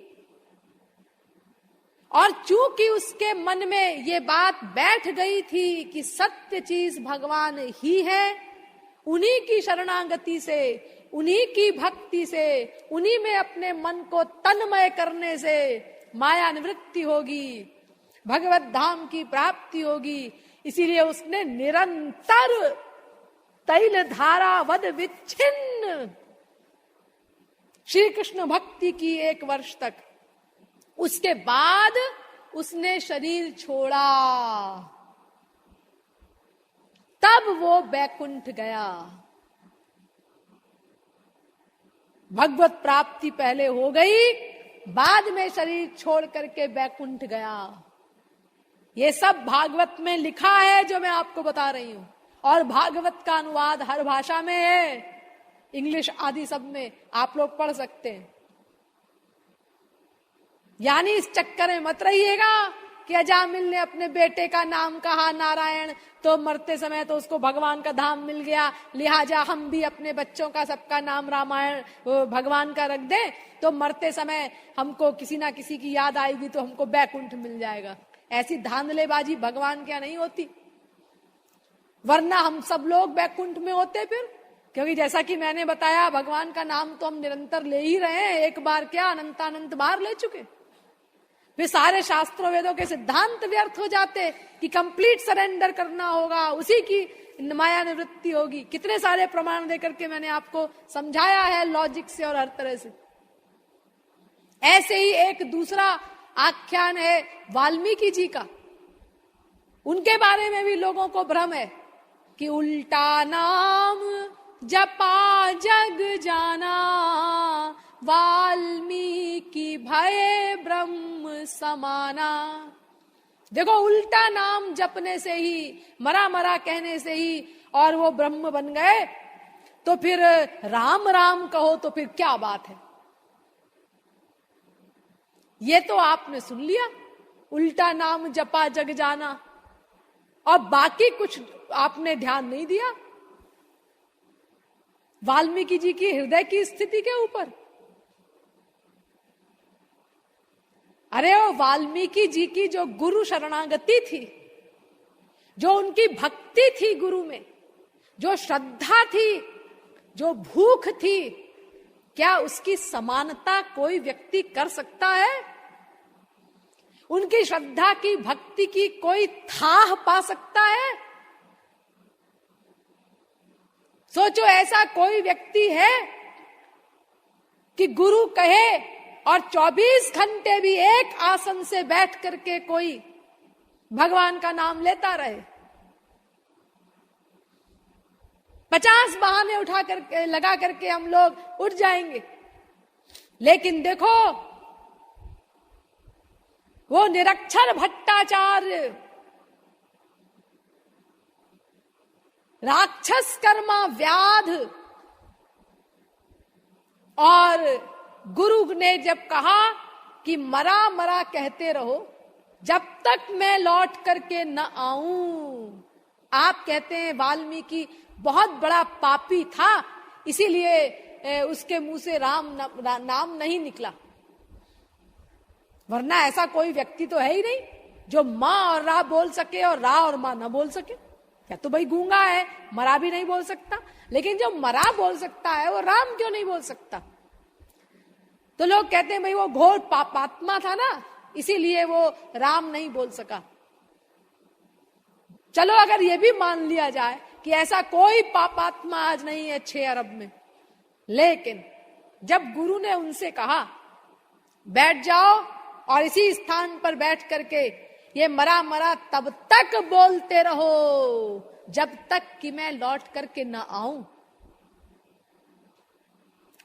S1: और चूंकि उसके मन में ये बात बैठ गई थी कि सत्य चीज भगवान ही है, उन्हीं की शरणागति से, उन्हीं की भक्ति से, उन्हीं में अपने मन को तन्मय करने से माया निवृत्ति होगी, भगवत धाम की प्राप्ति होगी। इसीलिए उसने निरंतर तैल धारा वद विच्छिन्न श्री कृष्ण भक्ति की 1 वर्ष तक। उसके बाद उसने शरीर छोड़ा, तब वो बैकुंठ गया। भगवत प्राप्ति पहले हो गई, बाद में शरीर छोड़ करके बैकुंठ गया। ये सब भागवत में लिखा है जो मैं आपको बता रही हूं, और भागवत का अनुवाद हर भाषा में है, इंग्लिश आदि सब में आप लोग पढ़ सकते हैं। यानी इस चक्कर में मत रहिएगा कि अजामिल ने अपने बेटे का नाम कहा नारायण, तो मरते समय तो उसको भगवान का धाम मिल गया, लिहाजा हम भी अपने बच्चों का सबका नाम रामायण भगवान का रख दें, तो मरते समय हमको किसी ना किसी की याद आएगी तो हमको बैकुंठ मिल जाएगा। ऐसी धांधलेबाजी भगवान क्या नहीं होती, वरना हम सब लोग बैकुंठ में होते फिर। क्योंकि जैसा कि मैंने बताया, भगवान का नाम तो हम निरंतर ले ही रहे हैं, एक बार क्या अनंतानंत बार ले चुके। फिर सारे शास्त्रों वेदों के सिद्धांत व्यर्थ हो जाते कि कंप्लीट सरेंडर करना होगा, उसी की माया निवृत्ति होगी। कितने सारे प्रमाण देकर के मैंने आपको समझाया है लॉजिक से और हर तरह से। ऐसे ही एक दूसरा आख्यान है वाल्मीकि जी का, उनके बारे में भी लोगों को भ्रम है कि उल्टा नाम जपा जग जाना, वाल्मीकि भये ब्रह्म समाना। देखो, उल्टा नाम जपने से ही, मरा मरा कहने से ही और वो ब्रह्म बन गए, तो फिर राम राम कहो तो फिर क्या बात है। ये तो आपने सुन लिया, उल्टा नाम जपा जग जाना, और बाकी कुछ आपने ध्यान नहीं दिया वाल्मीकि जी की हृदय की स्थिति के ऊपर। अरे वो वाल्मीकि जी की जो गुरु शरणागति थी, जो उनकी भक्ति थी गुरु में, जो श्रद्धा थी, जो भूख थी, क्या उसकी समानता कोई व्यक्ति कर सकता है? उनकी श्रद्धा की, भक्ति की कोई थाह पा सकता है? सोचो, ऐसा कोई व्यक्ति है कि गुरु कहे और 24 घंटे भी एक आसन से बैठ करके कोई भगवान का नाम लेता रहे? 50 बहाने उठा करके, लगा करके हम लोग उठ जाएंगे। लेकिन देखो, वो निरक्षर भट्टाचार्य, राक्षस कर्मा व्याध, और गुरु ने जब कहा कि मरा मरा कहते रहो जब तक मैं लौट करके न आऊं। आप कहते हैं वाल्मीकि बहुत बड़ा पापी था, इसीलिए उसके मुंह से नाम नहीं निकला। वरना ऐसा कोई व्यक्ति तो है ही नहीं जो माँ और रा बोल सके और रा और माँ ना बोल सके। या तो भाई गूंगा है, मरा भी नहीं बोल सकता, लेकिन जो मरा बोल सकता है वो राम क्यों नहीं बोल सकता? तो लोग कहते हैं भाई वो घोर पापात्मा था ना, इसीलिए वो राम नहीं बोल सका। चलो अगर ये भी मान लिया जाए कि ऐसा कोई पापात्मा आज नहीं है 6 अरब में, लेकिन जब गुरु ने उनसे कहा बैठ जाओ और इसी स्थान पर बैठ करके ये मरा मरा तब तक बोलते रहो जब तक कि मैं लौट करके ना आऊं,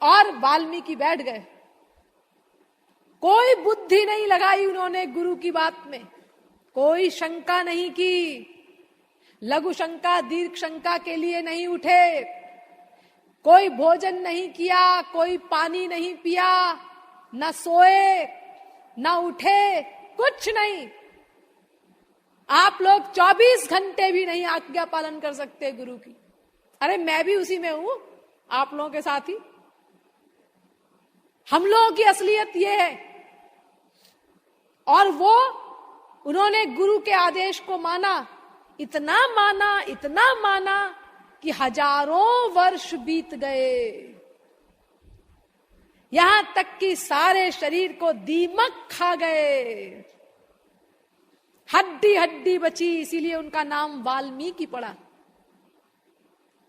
S1: और वाल्मीकि बैठ गए। कोई बुद्धि नहीं लगाई उन्होंने गुरु की बात में, कोई शंका नहीं की, लघु शंका दीर्घ शंका के लिए नहीं उठे, कोई भोजन नहीं किया, कोई पानी नहीं पिया, न सोए न उठे, कुछ नहीं। आप लोग 24 घंटे भी नहीं आज्ञा पालन कर सकते गुरु की। अरे मैं भी उसी में हूं, आप लोगों के साथ ही। हम लोगों की असलियत ये है। और वो उन्होंने गुरु के आदेश को माना, इतना माना कि हजारों वर्ष बीत गए, यहां तक कि सारे शरीर को दीमक खा गए, हड्डी हड्डी बची, इसीलिए उनका नाम वाल्मीकि पड़ा।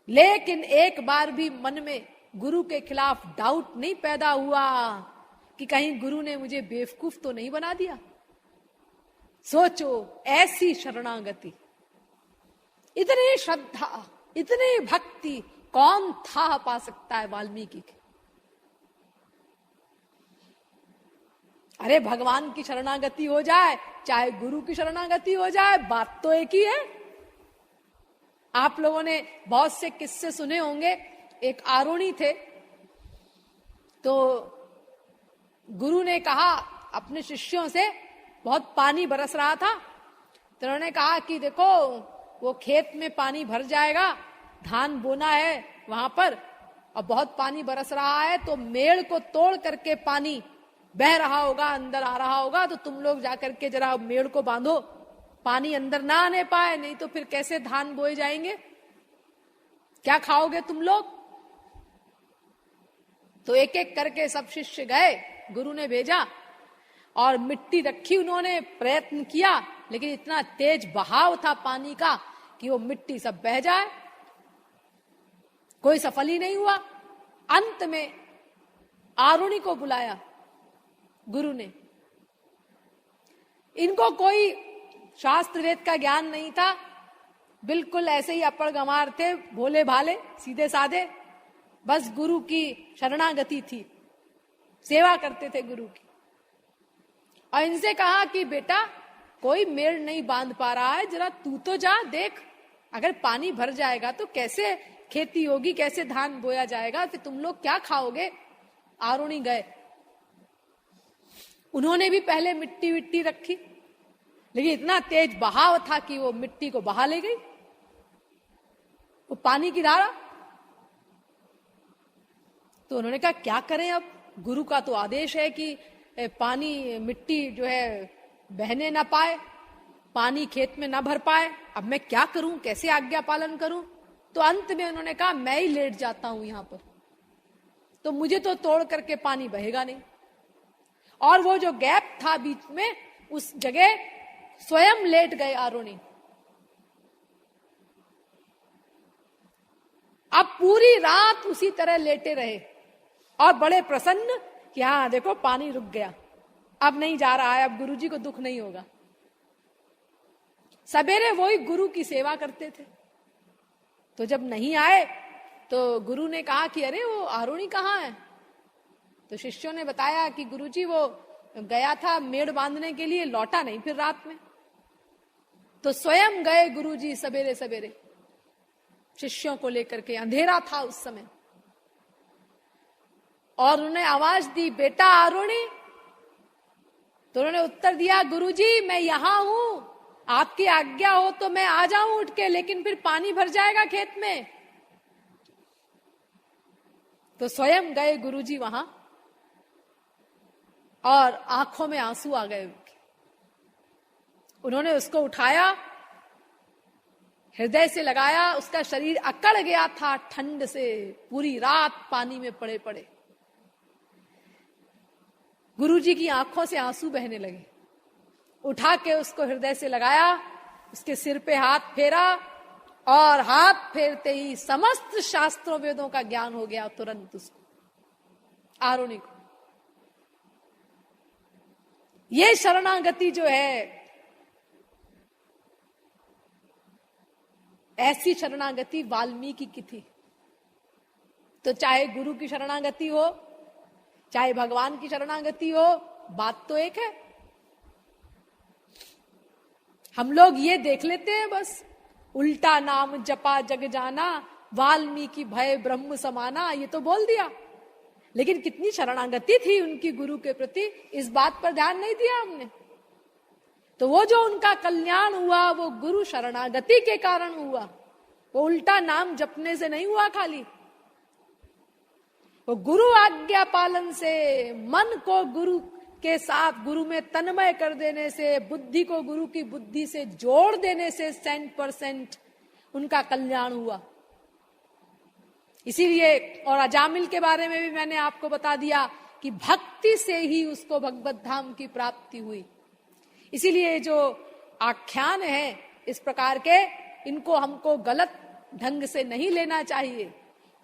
S1: लेकिन एक बार भी मन में गुरु के खिलाफ डाउट नहीं पैदा हुआ कि कहीं गुरु ने मुझे बेवकूफ तो नहीं बना दिया। सोचो, ऐसी शरणागति, इतनी श्रद्धा, इतनी भक्ति कौन था पा सकता है वाल्मीकि की? अरे भगवान की शरणागति हो जाए चाहे गुरु की शरणागति हो जाए, बात तो एक ही है। आप लोगों ने बहुत से किस्से सुने होंगे। एक आरोणी थे, तो गुरु ने कहा अपने शिष्यों से, बहुत पानी बरस रहा था, तो उन्होंने कहा कि देखो वो खेत में पानी भर जाएगा, धान बोना है वहां पर, और बहुत पानी बरस रहा है, तो मेड़ को तोड़ करके पानी बह रहा होगा, अंदर आ रहा होगा, तो तुम लोग जाकर के जरा मेड़ को बांधो, पानी अंदर ना आने पाए, नहीं तो फिर कैसे धान बोए जाएंगे, क्या खाओगे तुम लोग? तो एक एक करके सब शिष्य गए, गुरु ने भेजा और मिट्टी रखी, उन्होंने प्रयत्न किया, लेकिन इतना तेज बहाव था पानी का कि वो मिट्टी सब बह जाए, कोई सफल ही नहीं हुआ। अंत में आरुणि को बुलाया गुरु ने। इनको कोई शास्त्र वेद का ज्ञान नहीं था, बिल्कुल ऐसे ही अपर गंवार थे, भोले भाले सीधे साधे, बस गुरु की शरणागति थी, सेवा करते थे गुरु की। और इनसे कहा कि बेटा कोई मेड़ नहीं बांध पा रहा है, जरा तू तो जा देख, अगर पानी भर जाएगा तो कैसे खेती होगी, कैसे धान बोया जाएगा, फिर तुम लोग क्या खाओगे? आरुणि गए, उन्होंने भी पहले मिट्टी विट्टी रखी, लेकिन इतना तेज बहाव था कि वो मिट्टी को बहा ले गई, वो पानी की धारा। तो उन्होंने कहा क्या करें अब, गुरु का तो आदेश है कि पानी मिट्टी जो है बहने ना पाए, पानी खेत में ना भर पाए, अब मैं क्या करूं, कैसे आज्ञा पालन करूं? तो अंत में उन्होंने कहा मैं ही लेट जाता हूं यहां पर, तो मुझे तो तोड़ करके पानी बहेगा नहीं। और वो जो गैप था बीच में, उस जगह स्वयं लेट गए आरुणि। अब पूरी रात उसी तरह लेटे रहे और बड़े प्रसन्न कि हाँ देखो पानी रुक गया, अब नहीं जा रहा है, अब गुरुजी को दुख नहीं होगा। सवेरे वही गुरु की सेवा करते थे, तो जब नहीं आए तो गुरु ने कहा कि अरे वो आरुणि कहाँ है? तो शिष्यों ने बताया कि गुरुजी वो गया था मेड़ बांधने के लिए, लौटा नहीं फिर रात में। तो स्वयं गए गुरुजी सवेरे सवेरे शिष्यों को लेकर के, अंधेरा था उस समय, और उन्हें आवाज दी बेटा आरुणि। तो उन्होंने उत्तर दिया गुरुजी मैं यहां हूं, आपकी आज्ञा हो तो मैं आ जाऊं उठ के, लेकिन फिर पानी भर जाएगा खेत में। तो स्वयं गए गुरुजी वहां और आंखों में आंसू आ गए उनके। उन्होंने उसको उठाया, हृदय से लगाया, उसका शरीर अकड़ गया था ठंड से, पूरी रात पानी में पड़े पड़े। गुरुजी की आंखों से आंसू बहने लगे। उठा के उसको हृदय से लगाया, उसके सिर पे हाथ फेरा और हाथ फेरते ही समस्त शास्त्रों वेदों का ज्ञान हो गया तुरंत उसको, आरुणि को। ये शरणागति जो है, ऐसी शरणागति वाल्मीकि की थी। तो चाहे गुरु की शरणागति हो, चाहे भगवान की शरणागति हो, बात तो एक है। हम लोग ये देख लेते हैं बस, उल्टा नाम जपा जग जाना, वाल्मीकि भय ब्रह्म समाना, ये तो बोल दिया, लेकिन कितनी शरणागति थी उनकी गुरु के प्रति, इस बात पर ध्यान नहीं दिया हमने। तो वो जो उनका कल्याण हुआ वो गुरु शरणागति के कारण हुआ, वो उल्टा नाम जपने से नहीं हुआ खाली, वो गुरु आज्ञा पालन से, मन को गुरु के साथ गुरु में तन्मय कर देने से, बुद्धि को गुरु की बुद्धि से जोड़ देने से 100% उनका कल्याण हुआ। इसीलिए, और अजामिल के बारे में भी मैंने आपको बता दिया कि भक्ति से ही उसको भगवत धाम की प्राप्ति हुई। इसीलिए जो आख्यान है इस प्रकार के, इनको हमको गलत ढंग से नहीं लेना चाहिए।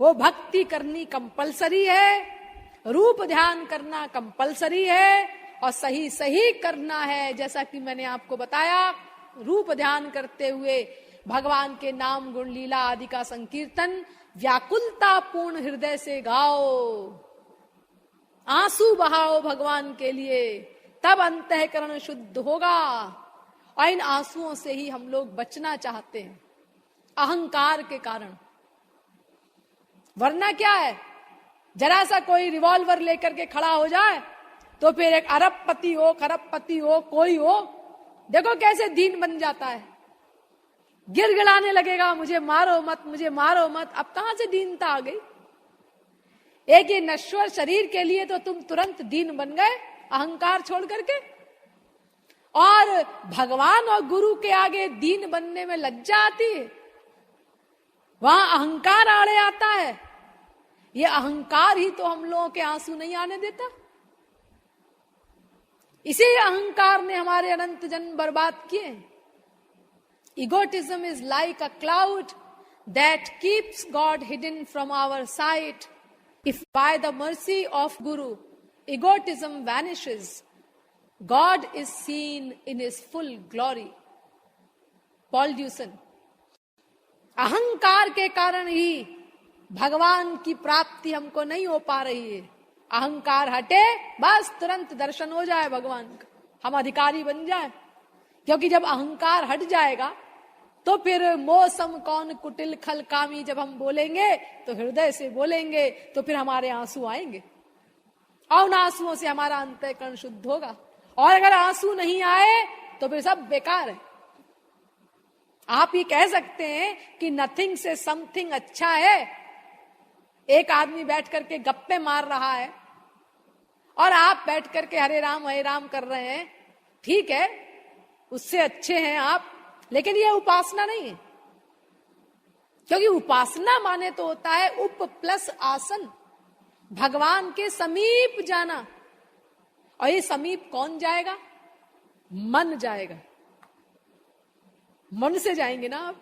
S1: वो भक्ति करनी कंपलसरी है, रूप ध्यान करना कंपलसरी है, और सही सही करना है। जैसा कि मैंने आपको बताया, रूप ध्यान करते हुए भगवान के नाम गुण लीला आदि का संकीर्तन व्याकुलता पूर्ण हृदय से गाओ, आंसू बहाओ भगवान के लिए, तब अंतःकरण शुद्ध होगा। और इन आंसुओं से ही हम लोग बचना चाहते हैं, अहंकार के कारण। वरना क्या है, जरा सा कोई रिवॉल्वर लेकर के खड़ा हो जाए तो फिर एक अरबपति हो, खरबपति हो, कोई हो, देखो कैसे दीन बन जाता है, गिड़गिड़ाने लगेगा, मुझे मारो मत, मुझे मारो मत। अब कहां से दीनता आ गई? एक ये नश्वर शरीर के लिए तो तुम तुरंत दीन बन गए, अहंकार छोड़ करके। और भगवान और गुरु के आगे दीन बनने में लज्जा आती है, वहां अहंकार आड़े आता है। ये अहंकार ही तो हम लोगों के आंसू नहीं आने देता। इसी अहंकार ने हमारे अनंत जन्म बर्बाद किए। Egotism is like a cloud that keeps God hidden from our sight. If by the mercy of Guru, egotism vanishes, God is seen in his full glory. Paul Deussen. अहंकार के कारण ही भगवान की प्राप्ति हमको नहीं हो पा रही है। अहंकार हटे, बस तुरंत दर्शन हो जाए भगवान का, हम अधिकारी बन जाए। क्योंकि जब अहंकार हट जाएगा तो फिर मौसम कौन कुटिल खल कामी जब हम बोलेंगे तो हृदय से बोलेंगे, तो फिर हमारे आंसू आएंगे और उन आंसुओं से हमारा अंतःकरण शुद्ध होगा। और अगर आंसू नहीं आए तो फिर सब बेकार है। आप ये कह सकते हैं कि नथिंग से समथिंग अच्छा है। एक आदमी बैठ करके गप्पे मार रहा है और आप बैठ करके हरे राम कर रहे हैं, ठीक है, उससे अच्छे हैं आप, लेकिन ये उपासना नहीं है। क्योंकि उपासना माने तो होता है उप प्लस आसन, भगवान के समीप जाना। और ये समीप कौन जाएगा? मन जाएगा। मन से जाएंगे ना आप।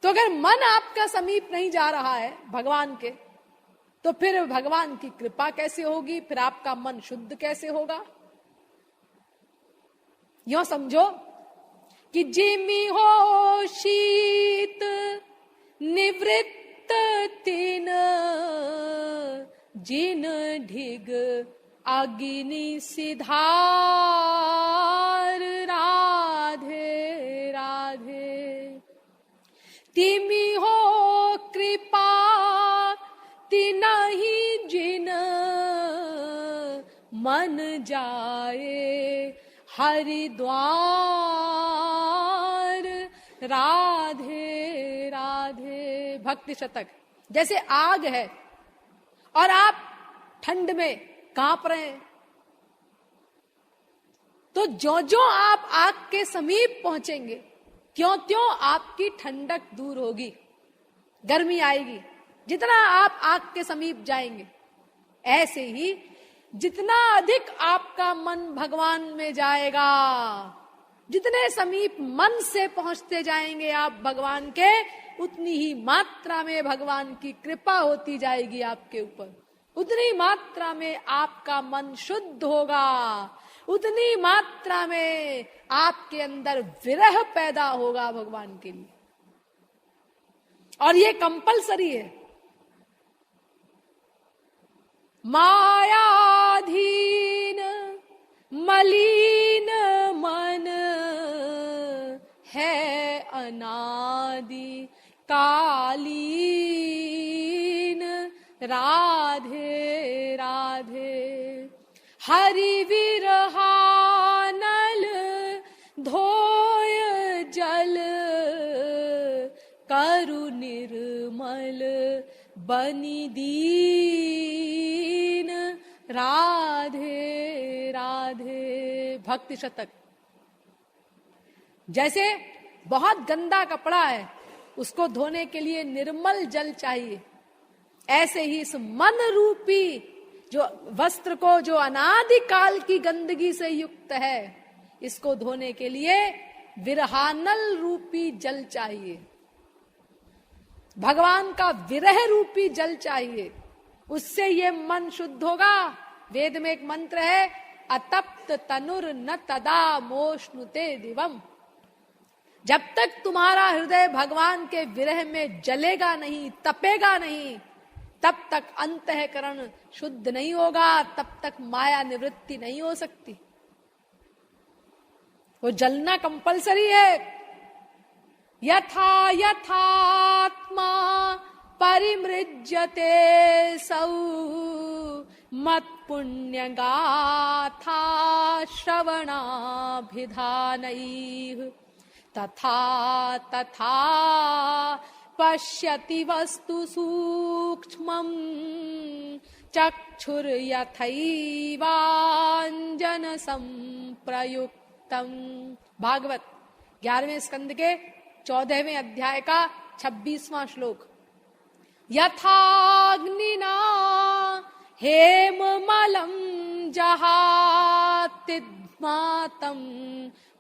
S1: तो अगर मन आपका समीप नहीं जा रहा है भगवान के, तो फिर भगवान की कृपा कैसे होगी? फिर आपका मन शुद्ध कैसे होगा? यो समझो कि जिमि हो शीत निवृत्त तिन, जिन ढिग अग्नि सिधार, राधे राधे। तिमि हो कृपा तिनहि जिन, मन जाए हरिद्वार, राधे राधे। भक्ति शतक। जैसे आग है और आप ठंड में कांप रहे हैं, तो जो जो आप आग के समीप पहुंचेंगे, क्यों त्यों आपकी ठंडक दूर होगी, गर्मी आएगी। जितना आप आग के समीप जाएंगे, ऐसे ही जितना अधिक आपका मन भगवान में जाएगा, जितने समीप मन से पहुंचते जाएंगे आप भगवान के, उतनी ही मात्रा में भगवान की कृपा होती जाएगी आपके ऊपर, उतनी मात्रा में आपका मन शुद्ध होगा, उतनी मात्रा में आपके अंदर विरह पैदा होगा भगवान के लिए। और ये कंपलसरी है। मायाधीन मलिन मन है अनादि कालीन, राधे राधे। हरि विरहानल धोय जल, करु निर्मल बनि दीन, राधे राधे। भक्ति शतक। जैसे बहुत गंदा कपड़ा है, उसको धोने के लिए निर्मल जल चाहिए, ऐसे ही इस मन रूपी जो वस्त्र को, जो अनादिकाल की गंदगी से युक्त है, इसको धोने के लिए विरहानल रूपी जल चाहिए, भगवान का विरह रूपी जल चाहिए, उससे ये मन शुद्ध होगा। वेद में एक मंत्र है, अतप्त तनुर न तदा मोष्णुते दिवम। जब तक तुम्हारा हृदय भगवान के विरह में जलेगा नहीं, तपेगा नहीं, तब तक अंतःकरण शुद्ध नहीं होगा, तब तक माया निवृत्ति नहीं हो सकती। वो जलना कंपलसरी है। यथा यथात्मा परिमृज्यते सौ, मत पुण्य गाथा श्रवणाभिधानैः, तथा तथा पश्यति वस्तु सूक्ष्मं, चक्षुर्यथैवाञ्जन संप्रयुक्तम्। भागवत 11वें स्कंद के 14वें अध्याय का 26वां श्लोक। यथाग्निना हेममलं जहातिद्मातं,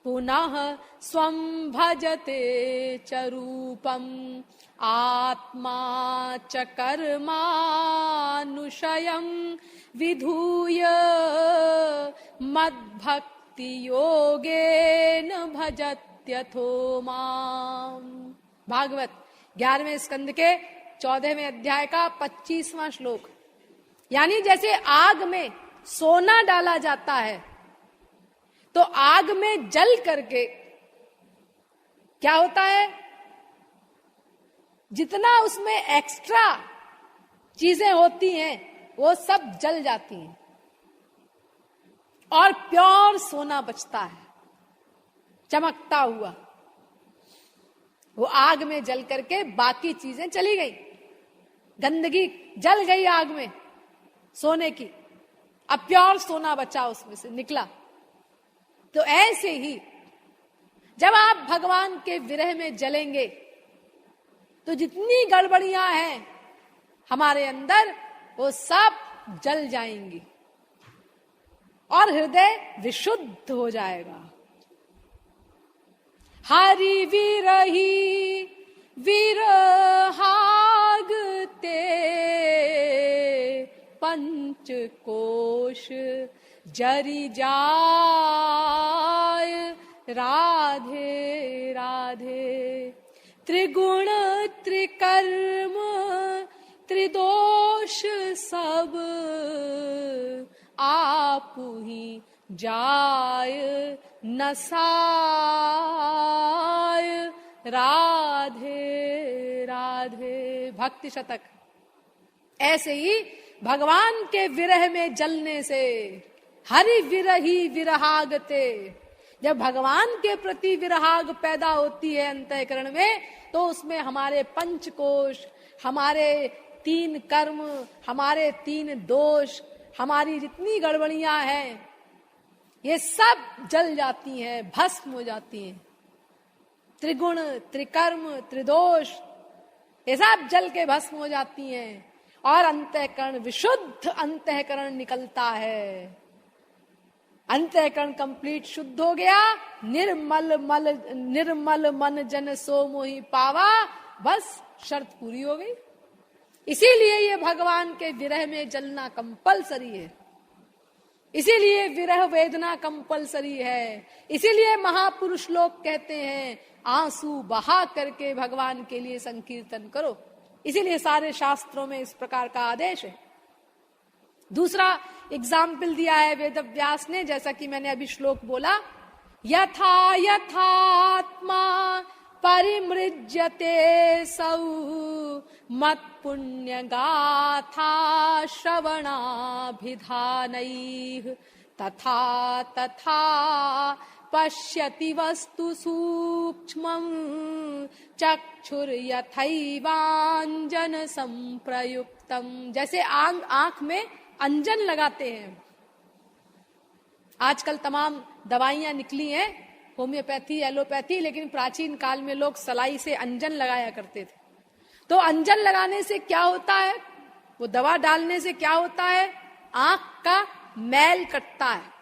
S1: पुनः स्वं भजते च रूपम्, आत्मा च कर्मानुशयं विधूय, मद्भक्ति योगेन भजत्यथो माम्। भागवत 11वें स्कंद के 14वें अध्याय का 25वां श्लोक। यानी जैसे आग में सोना डाला जाता है, तो आग में जल करके क्या होता है, जितना उसमें एक्स्ट्रा चीजें होती हैं वो सब जल जाती हैं और प्योर सोना बचता है, चमकता हुआ। वो आग में जल करके बाकी चीजें चली गई, गंदगी जल गई आग में सोने की, अब प्योर सोना बचा उसमें से निकला। तो ऐसे ही जब आप भगवान के विरह में जलेंगे, तो जितनी गड़बड़ियां हैं हमारे अंदर, वो सब जल जाएंगी और हृदय विशुद्ध हो जाएगा। हरि विरही विरहागते, पंचकोश जरि जाय, राधे राधे। त्रिगुण त्रिकर्म त्रिदोष सब, आपु ही जाय नसाय, राधे राधे। भक्ति शतक। ऐसे ही भगवान के विरह में जलने से, हरि विरही विरहागते, जब भगवान के प्रति विरहाग पैदा होती है अंतःकरण में, तो उसमें हमारे पंचकोश, हमारे 3 कर्म, हमारे 3 दोष, हमारी जितनी गड़बड़ियां हैं, ये सब जल जाती हैं, भस्म हो जाती हैं। त्रिगुण, त्रिकर्म, त्रिदोष, ये सब जल के भस्म हो जाती हैं और अंतःकरण, विशुद्ध अंतःकरण निकलता है। अंतःकरण कंप्लीट शुद्ध हो गया, निर्मल मन जन सो मोहि पावा, बस शर्त पूरी हो गई। इसीलिए ये भगवान के विरह में जलना कंपलसरी है, इसीलिए विरह वेदना कंपलसरी है। इसीलिए महापुरुष लोग कहते हैं आंसू बहा करके भगवान के लिए संकीर्तन करो। इसीलिए सारे शास्त्रों में इस प्रकार का आदेश है। दूसरा एग्जाम्पल दिया है वेदव्यास ने, जैसा कि मैंने अभी श्लोक बोला, यथा यथात्मा परिमृज्यते सौ मत पुण्य गाथा श्रवणाभिधानैः तथा तथा पश्यति वस्तु सूक्ष्मं चक्षुर्यथैवांजन संप्रयुक्तम। जैसे आंख में अंजन लगाते हैं। आजकल तमाम दवाइयां निकली हैं, होम्योपैथी, एलोपैथी, लेकिन प्राचीन काल में लोग सलाई से अंजन लगाया करते थे। तो अंजन लगाने से क्या होता है, वो दवा डालने से क्या होता है, आंख का मैल कटता है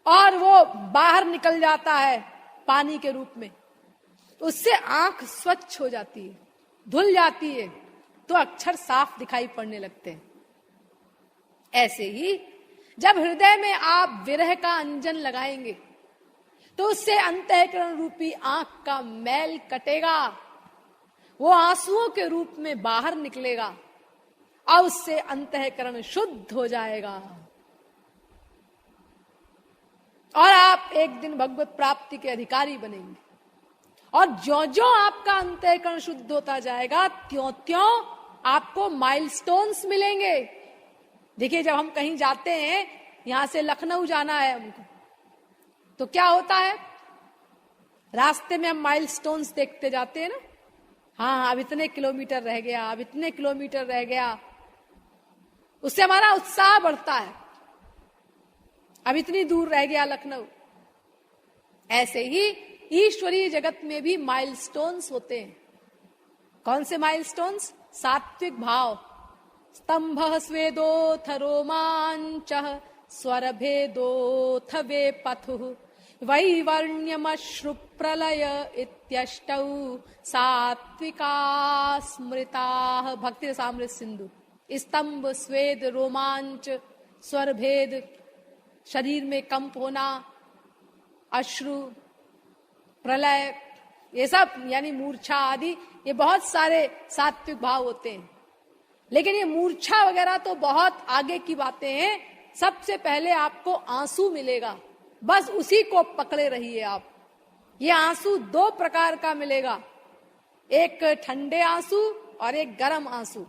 S1: और वो बाहर निकल जाता है पानी के रूप में। उससे आंख स्वच्छ हो जाती है, धुल जाती है, तो अक्षर साफ दिखाई पड़ने लगते हैं। ऐसे ही जब हृदय में आप विरह का अंजन लगाएंगे तो उससे अंतःकरण रूपी आंख का मैल कटेगा, वो आंसुओं के रूप में बाहर निकलेगा और उससे अंतःकरण शुद्ध हो जाएगा और आप एक दिन भगवत प्राप्ति के अधिकारी बनेंगे। और ज्यों ज्यों आपका अंतःकरण शुद्ध होता जाएगा, त्यों त्यों आपको माइलस्टोन्स मिलेंगे। देखिए, जब हम कहीं जाते हैं, यहां से लखनऊ जाना है हमको, तो क्या होता है, रास्ते में हम माइलस्टोन्स देखते जाते हैं ना। हाँ, अब इतने किलोमीटर रह गया, अब इतने किलोमीटर रह गया, उससे हमारा उत्साह बढ़ता है। अब इतनी दूर रह गया लखनऊ। ऐसे ही ईश्वरीय जगत में भी माइलस्टोन्स होते हैं। कौन से माइलस्टोन्स? सात्विक भाव, स्तंभः स्वेदोऽथ रोमाञ्चः स्वरभेदोऽथ वे पथुः वैवर्ण्यमश्रु प्रलय इत्यष्टौ सात्विका स्मृताः। भक्ति रसामृत सिंधु। स्तंभ, स्वेद, रोमांच, स्वरभेद, शरीर में कंप होना, अश्रु, प्रलय, ये सब यानी मूर्छा आदि, ये बहुत सारे सात्विक भाव होते हैं। लेकिन ये मूर्छा वगैरह तो बहुत आगे की बातें हैं। सबसे पहले आपको आंसू मिलेगा, बस उसी को पकड़े रहिए आप। ये आंसू 2 प्रकार का मिलेगा, एक ठंडे आंसू और एक गर्म आंसू।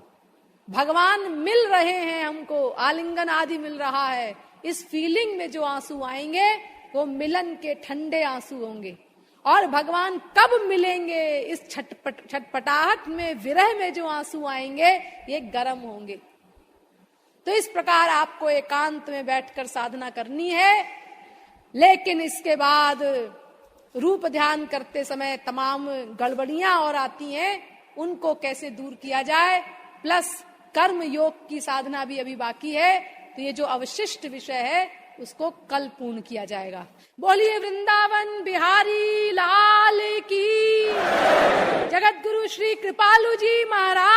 S1: भगवान मिल रहे हैं हमको, आलिंगन आदि मिल रहा है। इस फीलिंग में जो आंसू आएंगे वो मिलन के ठंडे आंसू होंगे। और भगवान कब मिलेंगे, इस छटपटाहट में, विरह में जो आंसू आएंगे, ये गर्म होंगे। तो इस प्रकार आपको एकांत में बैठकर साधना करनी है। लेकिन इसके बाद रूप ध्यान करते समय तमाम गड़बड़ियां और आती हैं, उनको कैसे दूर किया जाए, प्लस कर्म योग की साधना भी अभी बाकी है। तो ये जो अवशिष्ट विषय है उसको कल पूर्ण किया जाएगा। बोलिए वृंदावन बिहारी लाल की, जगत गुरु श्री कृपालु जी महाराज।